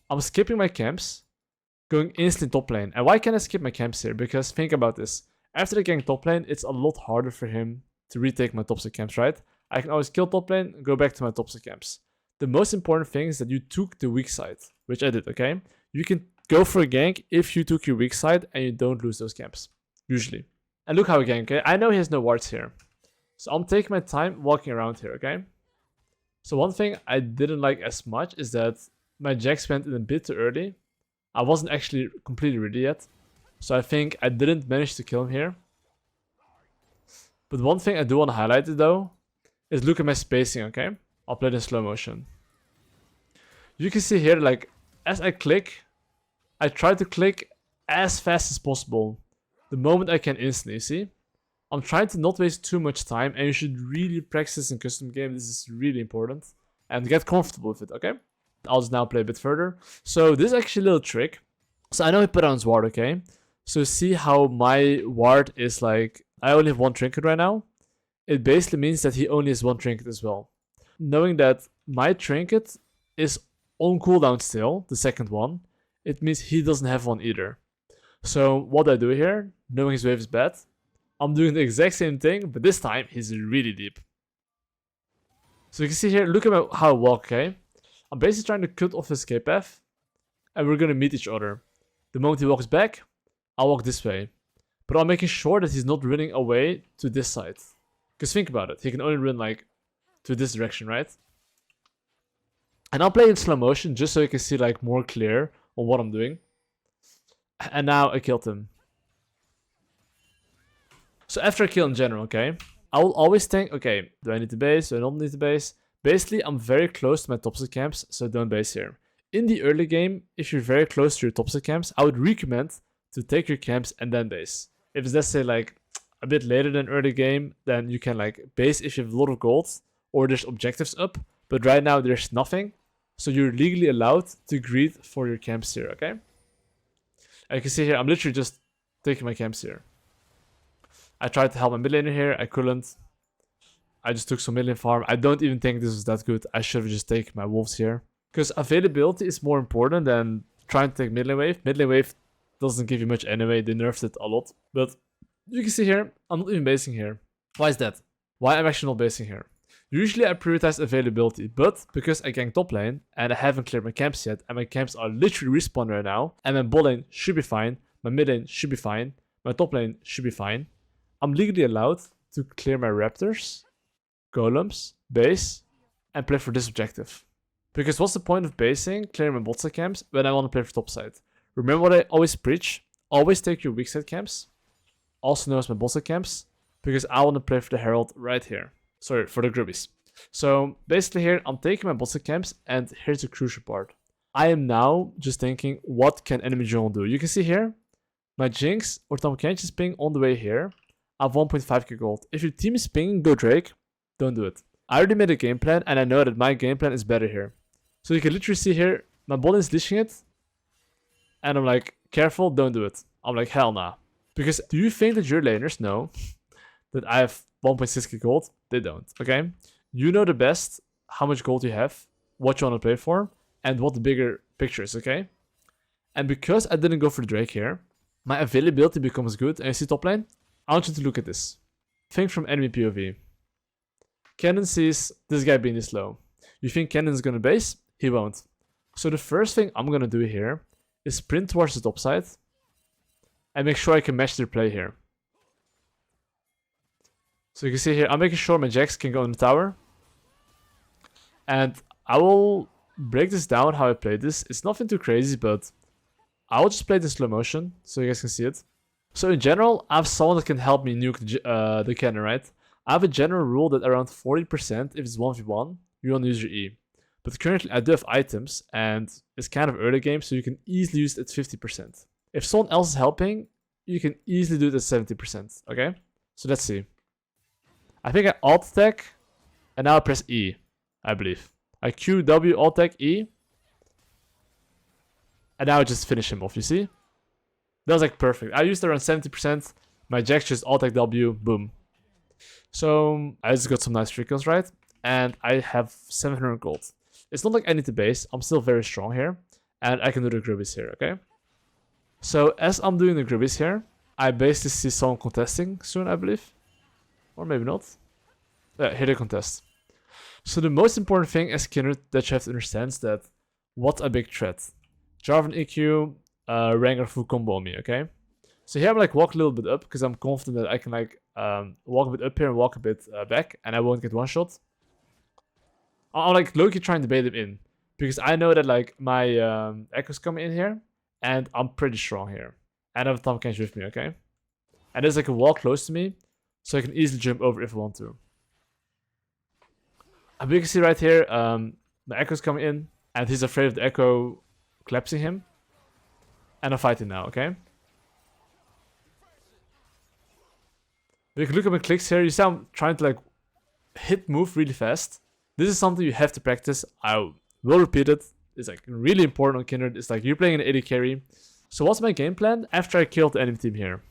Speaker 1: I'm skipping my camps, going instantly top lane. And why can I skip my camps here? Because think about this. After I gank top lane, it's a lot harder for him to retake my top side camps, right? I can always kill top lane and go back to my top side camps. The most important thing is that you took the weak side, which I did, okay? You can go for a gank if you took your weak side and you don't lose those camps, usually. And look how I gank, okay? I know he has no wards here. So I'm taking my time walking around here, okay? So one thing I didn't like as much is that my Jax went in a bit too early. I wasn't actually completely ready yet. So I think I didn't manage to kill him here. But one thing I do want to highlight though, is look at my spacing, okay? I'll play it in slow motion. You can see here, like, as I click, I try to click as fast as possible. The moment I can instantly, see? I'm trying to not waste too much time, and you should really practice in custom game. This is really important. And get comfortable with it, okay? I'll just now play a bit further. So this is actually a little trick. So I know he put on his ward, okay? So see how my ward is like, I only have one trinket right now. It basically means that he only has one trinket as well. knowing that my trinket is on cooldown still, the second one, it means he doesn't have one either. So what I do here, knowing his wave is bad, I'm doing the exact same thing, but this time he's really deep. So you can see here, look at how I walk, okay? I'm basically trying to cut off his escape path, and we're gonna meet each other. The moment he walks back, I'll walk this way. But I'm making sure that he's not running away to this side. Because think about it, he can only run like to this direction, right? And I'll play in slow motion just so you can see like more clear on what I'm doing. And now I killed him. So after I kill in general, okay, I will always think, okay, do I need to base? Do I not need to base? Basically, I'm very close to my topside camps, so don't base here. In the early game, if you're very close to your topside camps, I would recommend to take your camps and then base. If it's, let's say, like a bit later than early game, then you can like base if you have a lot of gold or there's objectives up. But right now there's nothing, so you're legally allowed to greed for your camps here, okay? And you can see here, I'm literally just taking my camps here. I tried to help my mid laner here, I couldn't. I just took some mid lane farm. I don't even think this was that good. I should have just taken my wolves here. Because availability is more important than trying to take mid lane wave. Mid lane wave doesn't give you much anyway, they nerfed it a lot. But you can see here, I'm not even basing here. Why is that? Why am I actually not basing here? Usually I prioritize availability, but because I gank top lane and I haven't cleared my camps yet, and my camps are literally respawned right now, and my bot lane should be fine, my mid lane should be fine, my top lane should be fine, I'm legally allowed to clear my raptors, golems, base, and play for this objective. Because what's the point of basing, clearing my bot side camps, when I want to play for top side? Remember what I always preach? Always take your weak side camps, also known as my bot side camps, because I want to play for the Herald right here. Sorry, for the Grubbies. So basically here, I'm taking my bot side camps, and here's the crucial part. I am now just thinking, what can enemy jungle do? You can see here, my Jinx or Tom Kench is ping on the way here. I have 1.5k gold. If your team is pinging, go Drake. Don't do it. I already made a game plan, and I know that my game plan is better here. So you can literally see here, my bot is leashing it, and I'm like, careful, don't do it. I'm like, hell nah. Because do you think that your laners know that I have 1.6k gold? They don't, okay? You know the best how much gold you have, what you want to play for, and what the bigger picture is, okay? And because I didn't go for Drake here, my availability becomes good. And you see top lane? I want you to look at this. Think from enemy POV. Cannon sees this guy being this low. You think Cannon's gonna base? He won't. So the first thing I'm gonna do here is sprint towards the top side and make sure I can match their play here. So you can see here, I'm making sure my Jax can go in the tower. And I will break this down how I play this. It's nothing too crazy, but I'll just play it in slow motion so you guys can see it. So in general, I have someone that can help me nuke the cannon, right? I have a general rule that around 40% if it's 1v1, you want to use your E. But currently I do have items, and it's kind of early game, so you can easily use it at 50%. If someone else is helping, you can easily do it at 70%, okay? So let's see. I think I alt attack, and now I press E, I believe. I Q, W, alt attack, E. And now I just finish him off, you see? That was like perfect. I used around 70%, my Jax just alt attack W, boom. So I just got some nice free kills, right? And I have 700 gold. It's not like I need to base. I'm still very strong here. And I can do the Grubbies here, okay? So as I'm doing the Grubbies here, I basically see someone contesting soon, I believe. Or maybe not. Yeah, here they contest. So the most important thing as Kindred that you have to understand is that what a big threat. Jarvan EQ, Rengar full combo on me, okay? So here I'm like walk a little bit up because I'm confident that I can like walk a bit up here and walk a bit back and I won't get one shot. I'm like low-key trying to bait him in because I know that like my echo's coming in here and I'm pretty strong here. And I have Tom Kench with me, okay? And there's like a wall close to me so I can easily jump over if I want to. And you can see right here, the echo's coming in and he's afraid of the echo collapsing him. And I'm fighting now, okay? But you can look at my clicks here. You see I'm trying to like hit move really fast. This is something you have to practice. I will repeat it. It's like really important on Kindred. It's like you're playing an AD carry. So what's my game plan after I killed the enemy team here?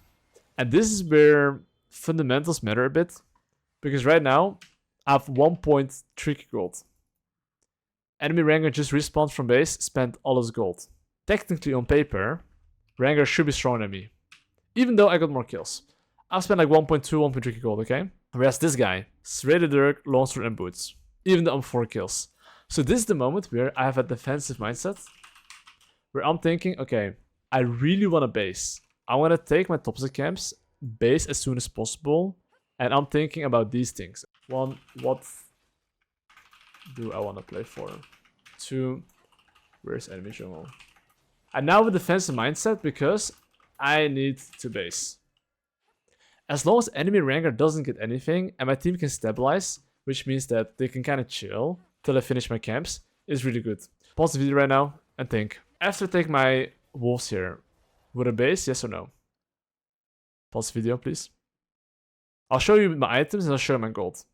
Speaker 1: And this is where fundamentals matter a bit. Because right now, I have 1.3 gold. Enemy Rengar just respawned from base, spent all his gold. Technically, on paper, Rengar should be stronger than me. Even though I got more kills. I've spent like 1.2, 1.3 gold, okay? Whereas this guy, straight Dirk, Longsword, and Boots. Even though I'm 4 kills. So this is the moment where I have a defensive mindset. Where I'm thinking, okay, I really want to base. I want to take my toxic camps, base as soon as possible. And I'm thinking about these things. 1, what do I want to play for? 2, where's enemy jungle? I now have a defensive mindset because I need to base. As long as enemy Rengar doesn't get anything and my team can stabilize, which means that they can kind of chill till I finish my camps, is really good. Pause the video right now and think. After I take my wolves here, would I base, yes or no? Pause the video, please. I'll show you my items and I'll show you my gold.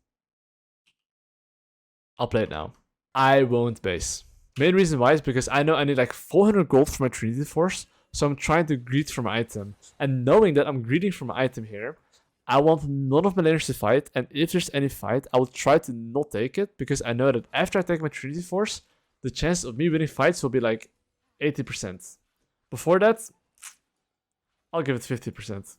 Speaker 1: I'll play it now. I won't base. Main reason why is because I know I need like 400 gold for my Trinity Force, so I'm trying to greed for my item. And knowing that I'm greeding for my item here, I want none of my laners to fight, and if there's any fight, I will try to not take it, because I know that after I take my Trinity Force, the chance of me winning fights will be like 80%. Before that, I'll give it 50%.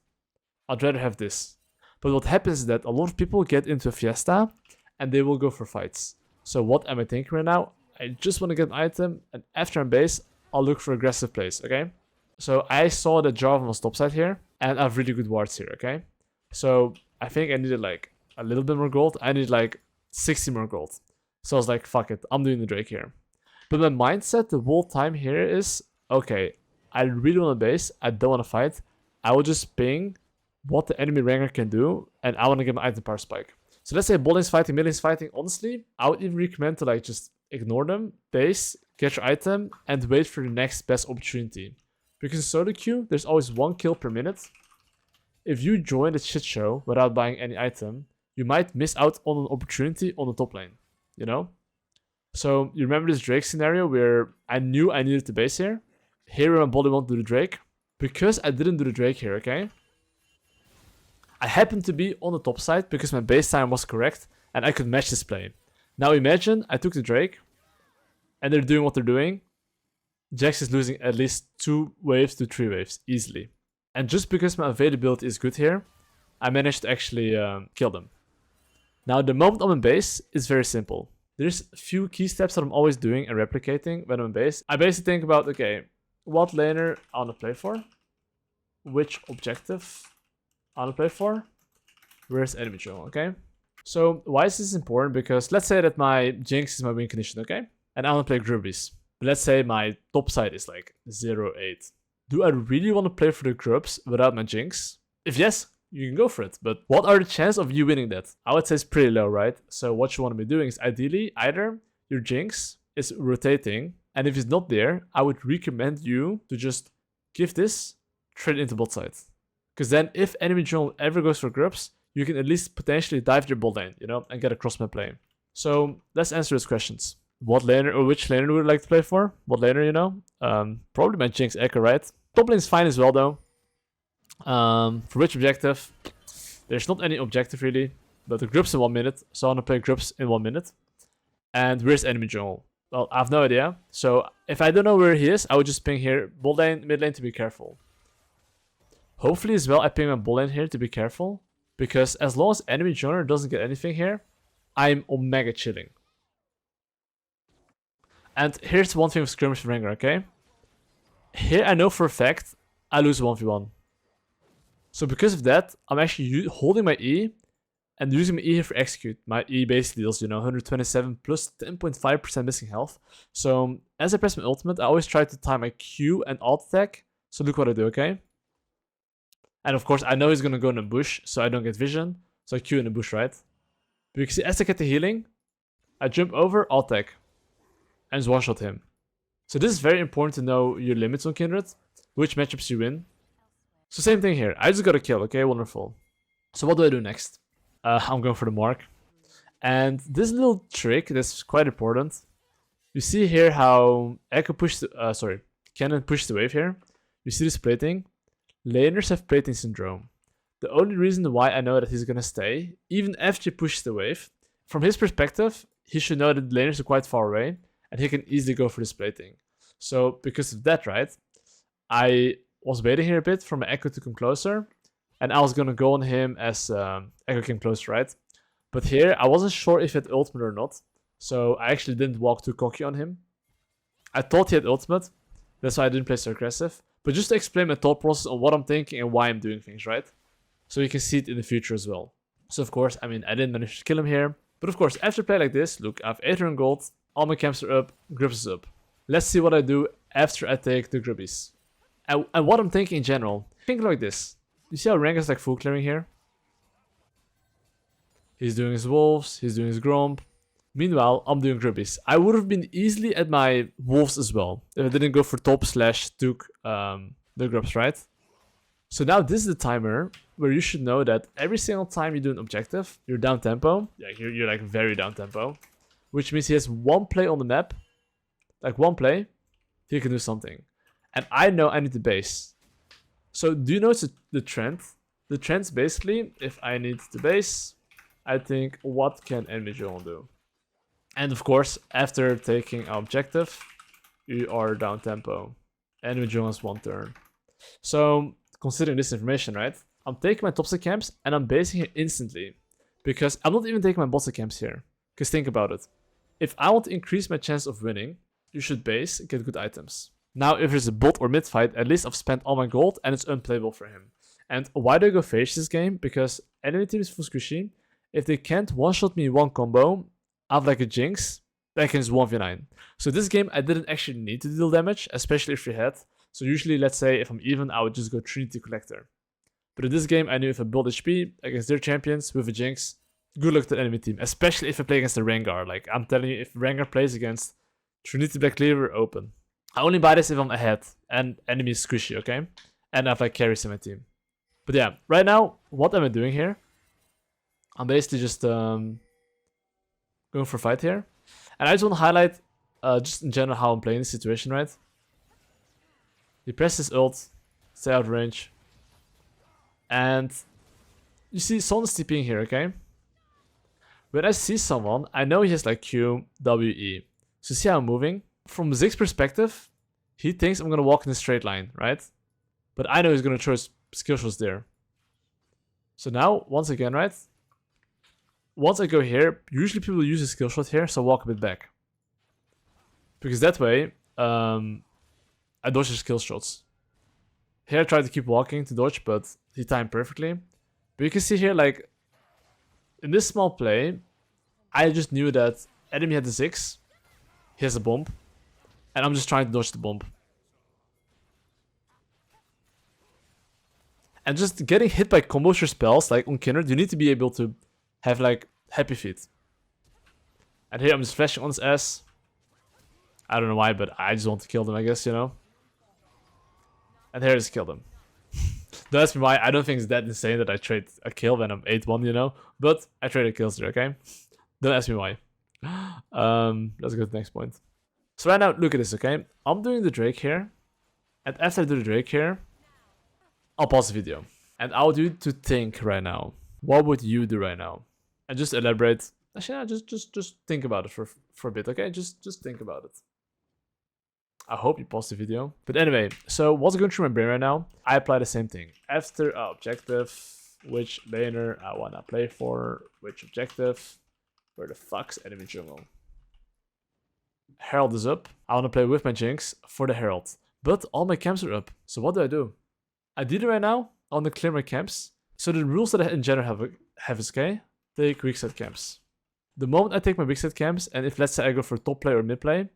Speaker 1: I'd rather have this. But what happens is that a lot of people get into a fiesta, and they will go for fights. So what am I thinking right now? I just want to get an item, and after I'm base, I'll look for aggressive plays, okay? So I saw that Jarvan was topside here, and I have really good wards here, okay? So I think I needed like a little bit more gold. I need like 60 more gold. So I was like, fuck it, I'm doing the Drake here. But my mindset the whole time here is, okay, I really want to base, I don't want to fight. I will just ping what the enemy Rengar can do, and I want to get my item power spike. So let's say bot lane's fighting, mid lane's fighting. Honestly, I would even recommend to like just ignore them, base, get your item, and wait for the next best opportunity. Because in solo queue, there's always 1 kill per minute. If you join the shit show without buying any item, you might miss out on an opportunity on the top lane, you know? So you remember this Drake scenario where I knew I needed to base here? Here my body won't do the Drake. Because I didn't do the Drake here, okay? I happened to be on the top side because my base time was correct and I could match this play. Now imagine I took the Drake and they're doing what they're doing. Jax is losing at least 2 waves to 3 waves easily. And just because my availability is good here, I managed to actually kill them. Now the moment I'm in base, it's very simple. There's a few key steps that I'm always doing and replicating when I'm in base. I basically think about, okay, what laner I want to play for? Which objective I want to play for? Where's enemy jungle, okay? So why is this important? Because let's say that my Jinx is my win condition, okay? And I want to play Grubs. Let's say my top side is like 0-8. Do I really want to play for the Grubs without my Jinx? If yes, you can go for it. But what are the chances of you winning that? I would say it's pretty low, right? So what you want to be doing is ideally either your Jinx is rotating, and if it's not there, I would recommend you to just give this trade into bot side. Because then if enemy jungle ever goes for Grubs, you can at least potentially dive your bot lane, you know, and get a cross map play. So let's answer those questions. What laner or which laner would I like to play for? What laner, you know? Probably my Jinx Echo, right? Top lane's fine as well, though. For which objective? There's not any objective really, but the Grubs in 1 minute, so I want to play Grubs in 1 minute. And where's enemy jungle? Well, I have no idea. So if I don't know where he is, I would just ping here, bot lane, mid lane to be careful. Hopefully as well, I ping my bot lane here to be careful, because as long as enemy jungler doesn't get anything here, I'm omega chilling. And here's one thing with skirmish Rengar, okay? Here I know for a fact I lose 1v1. So because of that, I'm actually holding my E and using my E here for execute. My E basically deals, you know, 127 plus 10.5% missing health. So as I press my ultimate, I always try to time my Q and alt attack. So look what I do, okay? And of course, I know he's gonna go in a bush, so I don't get vision. So I Q in the bush, right? Because as I get the healing, I jump over, alt attack, and just one-shot him. So this is very important to know your limits on Kindred, which matchups you win. So same thing here. I just got a kill, okay? Wonderful. So what do I do next? I'm going for the mark. And this little trick that's quite important. You see here how Echo pushed the, Cannon pushed the wave here. You see this plating. Laners have plating syndrome. The only reason why I know that he's gonna stay, even after he pushes the wave, from his perspective, he should know that the laners are quite far away, and he can easily go for this plating. So because of that, right, I was waiting here a bit for my Echo to come closer, and I was gonna go on him as Echo came closer, right? But here, I wasn't sure if he had ultimate or not, so I actually didn't walk too cocky on him. I thought he had ultimate, that's why I didn't play so aggressive. But just to explain my thought process on what I'm thinking and why I'm doing things, right? So you can see it in the future as well. So of course, I mean, I didn't manage to kill him here. But of course, after a play like this, look, I have 800 gold, all my camps are up, Grubs is up. Let's see what I do after I take the Grubbies. And what I'm thinking in general, think like this. You see how Rengar's like full clearing here? He's doing his wolves, he's doing his gromp. Meanwhile, I'm doing Grubbies. I would have been easily at my wolves as well if I didn't go for top slash took the Grubs, right? So now this is the timer where you should know that every single time you do an objective, you're down tempo. Yeah, you're like very down tempo. Which means he has one play on the map. Like one play, he can do something. And I know I need the base. So do you notice the trend? The trend's basically, if I need the base, I think, what can enemy jungle do? And of course, after taking an objective, you are down tempo. Enemy jungle has one turn. So, considering this information, right? I'm taking my topside camps and I'm basing it instantly. Because I'm not even taking my bottom camps here. Because think about it. If I want to increase my chance of winning, you should base, get good items. Now, if there's a bot or mid fight, at least I've spent all my gold and it's unplayable for him. And why do I go Phage this game? Because enemy team is full squishy. If they can't one-shot me in one combo, I have like a Jinx that can just 1v9. So this game, I didn't actually need to deal damage, especially if you had. So usually, let's say, if I'm even, I would just go Trinity Collector. But in this game, I knew if I build HP against their champions with a Jinx, good luck to the enemy team. Especially if I play against the Rengar. Like, I'm telling you, if Rengar plays against Trinity Black Cleaver, open. I only buy this if I'm ahead and enemy is squishy, okay? And I have like carries in my team. But yeah, right now, what am I doing here? I'm basically just going for a fight here. And I just want to highlight just in general how I'm playing this situation, right? He presses ult, stay out of range. And you see someone's TPing here, okay? When I see someone, I know he has like Q, W, E. So see how I'm moving? From Zig's perspective, he thinks I'm going to walk in a straight line, right? But I know he's going to throw his skill shots there. So now, once again, right? Once I go here, usually people use a skill shot here, so walk a bit back. Because that way, I dodge his skill shots. Here I try to keep walking to dodge, but he timed perfectly. But you can see here, like, in this small play, I just knew that enemy had the 6, he has a bomb, and I'm just trying to dodge the bomb. And just getting hit by combos or spells, like on Kindred, you need to be able to have like happy feet. And here I'm just flashing on his ass. I don't know why, but I just want to kill them, I guess, you know. And here I just killed him. Don't ask me why. I don't think it's that insane that I trade a kill when I'm 8-1, you know. But I traded kills there, okay? Don't ask me why. Let's go to the next point. So right now, look at this, okay? I'm doing the Drake here. And after I do the Drake here, I'll pause the video. And I want you to think right now. What would you do right now? And just elaborate. Actually, no, just think about it for a bit, okay? Just think about it. I hope you pause the video. But anyway, so what's going through my brain right now? I apply the same thing. After objective, which laner I wanna play for, which objective, where the fuck's enemy jungle? Herald is up. I wanna play with my Jinx for the Herald. But all my camps are up. So what do? I did it right now. I wanna clear my camps. So the rules that I in general have is, okay, take weak set camps. The moment I take my weak set camps, and if let's say I go for top play or mid play,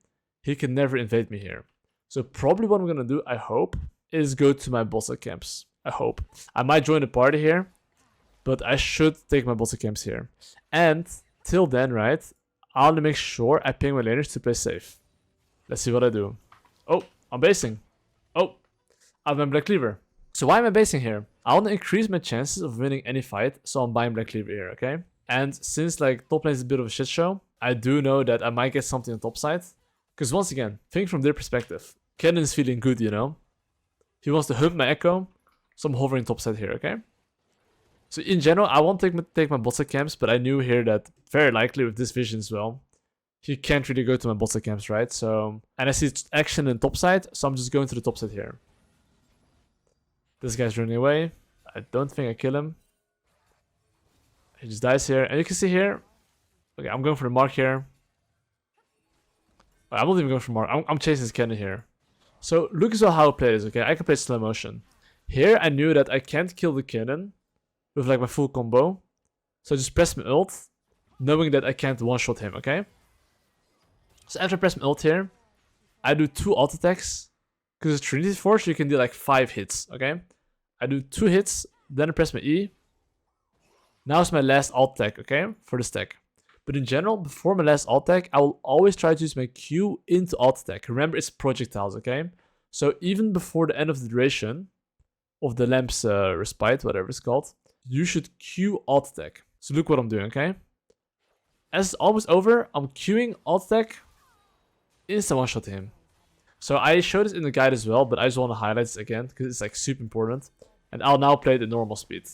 Speaker 1: he can never invade me here. So probably what I'm gonna do, I hope, is go to my bossa camps. I hope. I might join the party here, but I should take my bossa camps here. And till then, right, I want to make sure I ping my laners to play safe. Let's see what I do. Oh, I'm basing. Oh, I have my Black Cleaver. So why am I basing here? I want to increase my chances of winning any fight, so I'm buying Black Cleaver here, okay? And since like top lane is a bit of a shit show, I do know that I might get something on top side. Because once again, think from their perspective. Kennen is feeling good, you know? He wants to hump my Echo, so I'm hovering top side here, okay? So in general, I won't take my bot side camps, but I knew here that very likely with this vision as well, he can't really go to my bot side camps, right? So, and I see action in top side, so I'm just going to the top side here. This guy's running away. I don't think I kill him. He just dies here, and you can see here. Okay, I'm going for the mark here. I'm not even going for mark. I'm chasing this cannon here. So look as well how I play this. Okay, I can play slow motion. Here I knew that I can't kill the cannon with like my full combo, so I just press my ult, knowing that I can't one-shot him. Okay. So after I press my ult here, I do 2 ult attacks. Because it's Trinity Force, you can do like 5 hits, okay? I do 2 hits, then I press my E. Now it's my last ult attack, okay? For the stack. But in general, before my last ult attack, I will always try to use my Q into ult attack. Remember, it's projectiles, okay? So even before the end of the duration of the lamp's respite, whatever it's called, you should Q ult attack. So look what I'm doing, okay? As it's almost over, I'm Qing ult attack, instant one-shot him. So I showed this in the guide as well, but I just want to highlight this again because it's like super important. And I'll now play it at normal speed.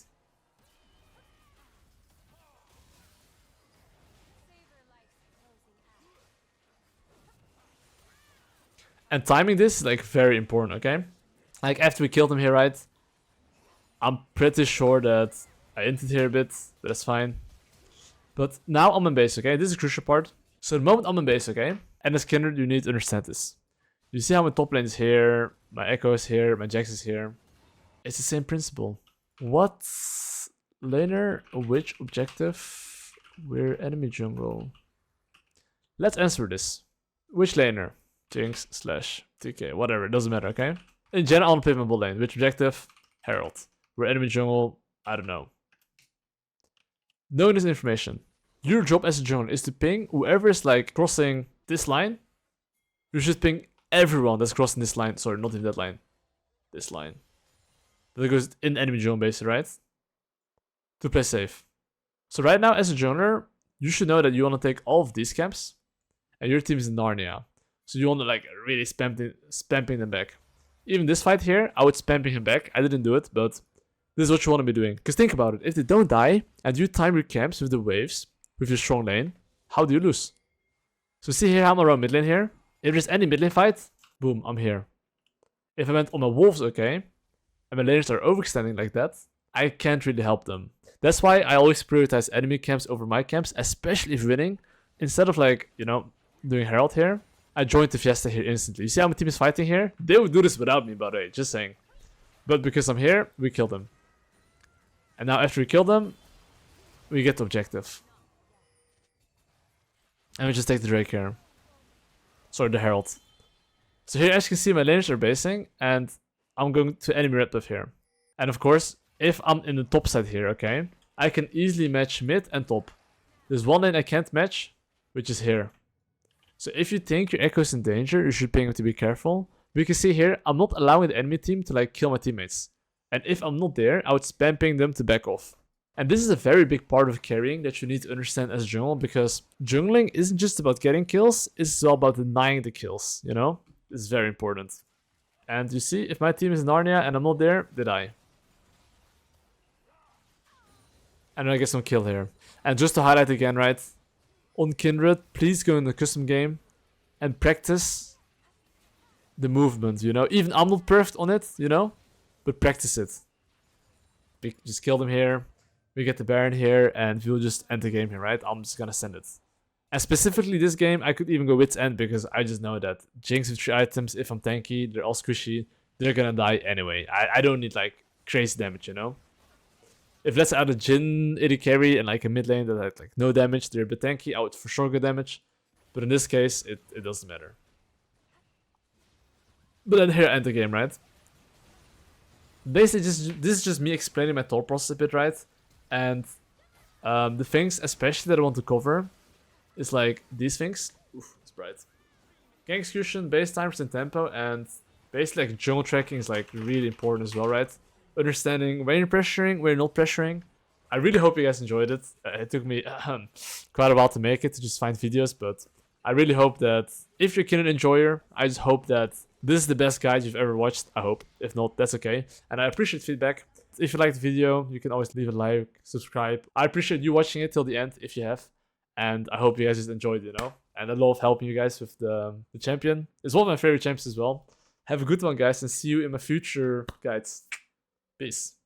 Speaker 1: And timing this is like very important, okay? Like after we killed him here, right? I'm pretty sure that I inted here a bit, but that's fine. But now I'm in base, okay? This is a crucial part. So the moment I'm in base, okay? And as Kindred, you need to understand this. You see how my top lane is here, my Echo is here, my Jax is here. It's the same principle. What laner, which objective? We're enemy jungle. Let's answer this. Which laner? Jinx / TK, whatever, it doesn't matter, okay? In general, I want to play my bot lane. Which objective? Herald. We're enemy jungle, I don't know. Knowing this information, your job as a jungler is to ping whoever is like crossing this line. You should ping everyone that's crossing this line. Sorry, not even that line. This line. That goes in enemy jungle base, right? To play safe. So right now, as a jungler, you should know that you want to take all of these camps. And your team is in Narnia. So you want to like really spamping them back. Even this fight here, I would spamping him back. I didn't do it, but this is what you want to be doing. Because think about it. If they don't die, and you time your camps with the waves, with your strong lane, how do you lose? So see here, I'm around mid lane here. If there's any mid lane fight, boom, I'm here. If I went on my wolves, okay, and my laners are overextending like that, I can't really help them. That's why I always prioritize enemy camps over my camps, especially if winning. Instead of like, you know, doing Herald here, I joined the Fiesta here instantly. You see how my team is fighting here? They would do this without me, by the way, just saying. But because I'm here, we killed them. And now after we kill them, we get the objective. And we just take the Drake here. Sorry, the Herald. So here, as you can see, my laners are basing, and I'm going to enemy red buff here. And of course, if I'm in the top side here, okay, I can easily match mid and top. There's one lane I can't match, which is here. So if you think your Echo is in danger, you should ping him to be careful. But you can see here, I'm not allowing the enemy team to like kill my teammates. And if I'm not there, I would spam ping them to back off. And this is a very big part of carrying that you need to understand as a jungler, because jungling isn't just about getting kills, it's all about denying the kills, you know? It's very important. And you see, if my team is Narnia and I'm not there, they die. And I get some kill here. And just to highlight again, right? On Kindred, please go in the custom game and practice the movement, you know? Even I'm not perfect on it, you know? But practice it. We just kill them here. We get the Baron here, and we'll just end the game here, right? I'm just gonna send it. And specifically this game, I could even go Wit's End, because I just know that Jinx with 3 items, if I'm tanky, they're all squishy, they're gonna die anyway. I don't need like crazy damage, you know? If let's add a Jhin AD carry and like a mid lane that had like no damage, they're a bit tanky, I would for sure get damage. But in this case, it doesn't matter. But then here I end the game, right? Basically, this is just me explaining my thought process a bit, right? And the things, especially that I want to cover, is like these things. Oof, it's bright. Gang execution, base timers and tempo, and basically like jungle tracking is like really important as well, right? Understanding when you're pressuring, when you're not pressuring. I really hope you guys enjoyed it. It took me quite a while to make it, to just find videos, but I really hope that if you're a Kindred enjoyer, I just hope that this is the best guide you've ever watched, I hope. If not, that's okay. And I appreciate feedback. if you liked the video, you can always leave a like, subscribe. I appreciate you watching it till the end if you have. And I hope you guys just enjoyed, you know. And I love helping you guys with the champion. It's one of my favorite champions as well. Have a good one, guys, and see you in my future guides. Peace.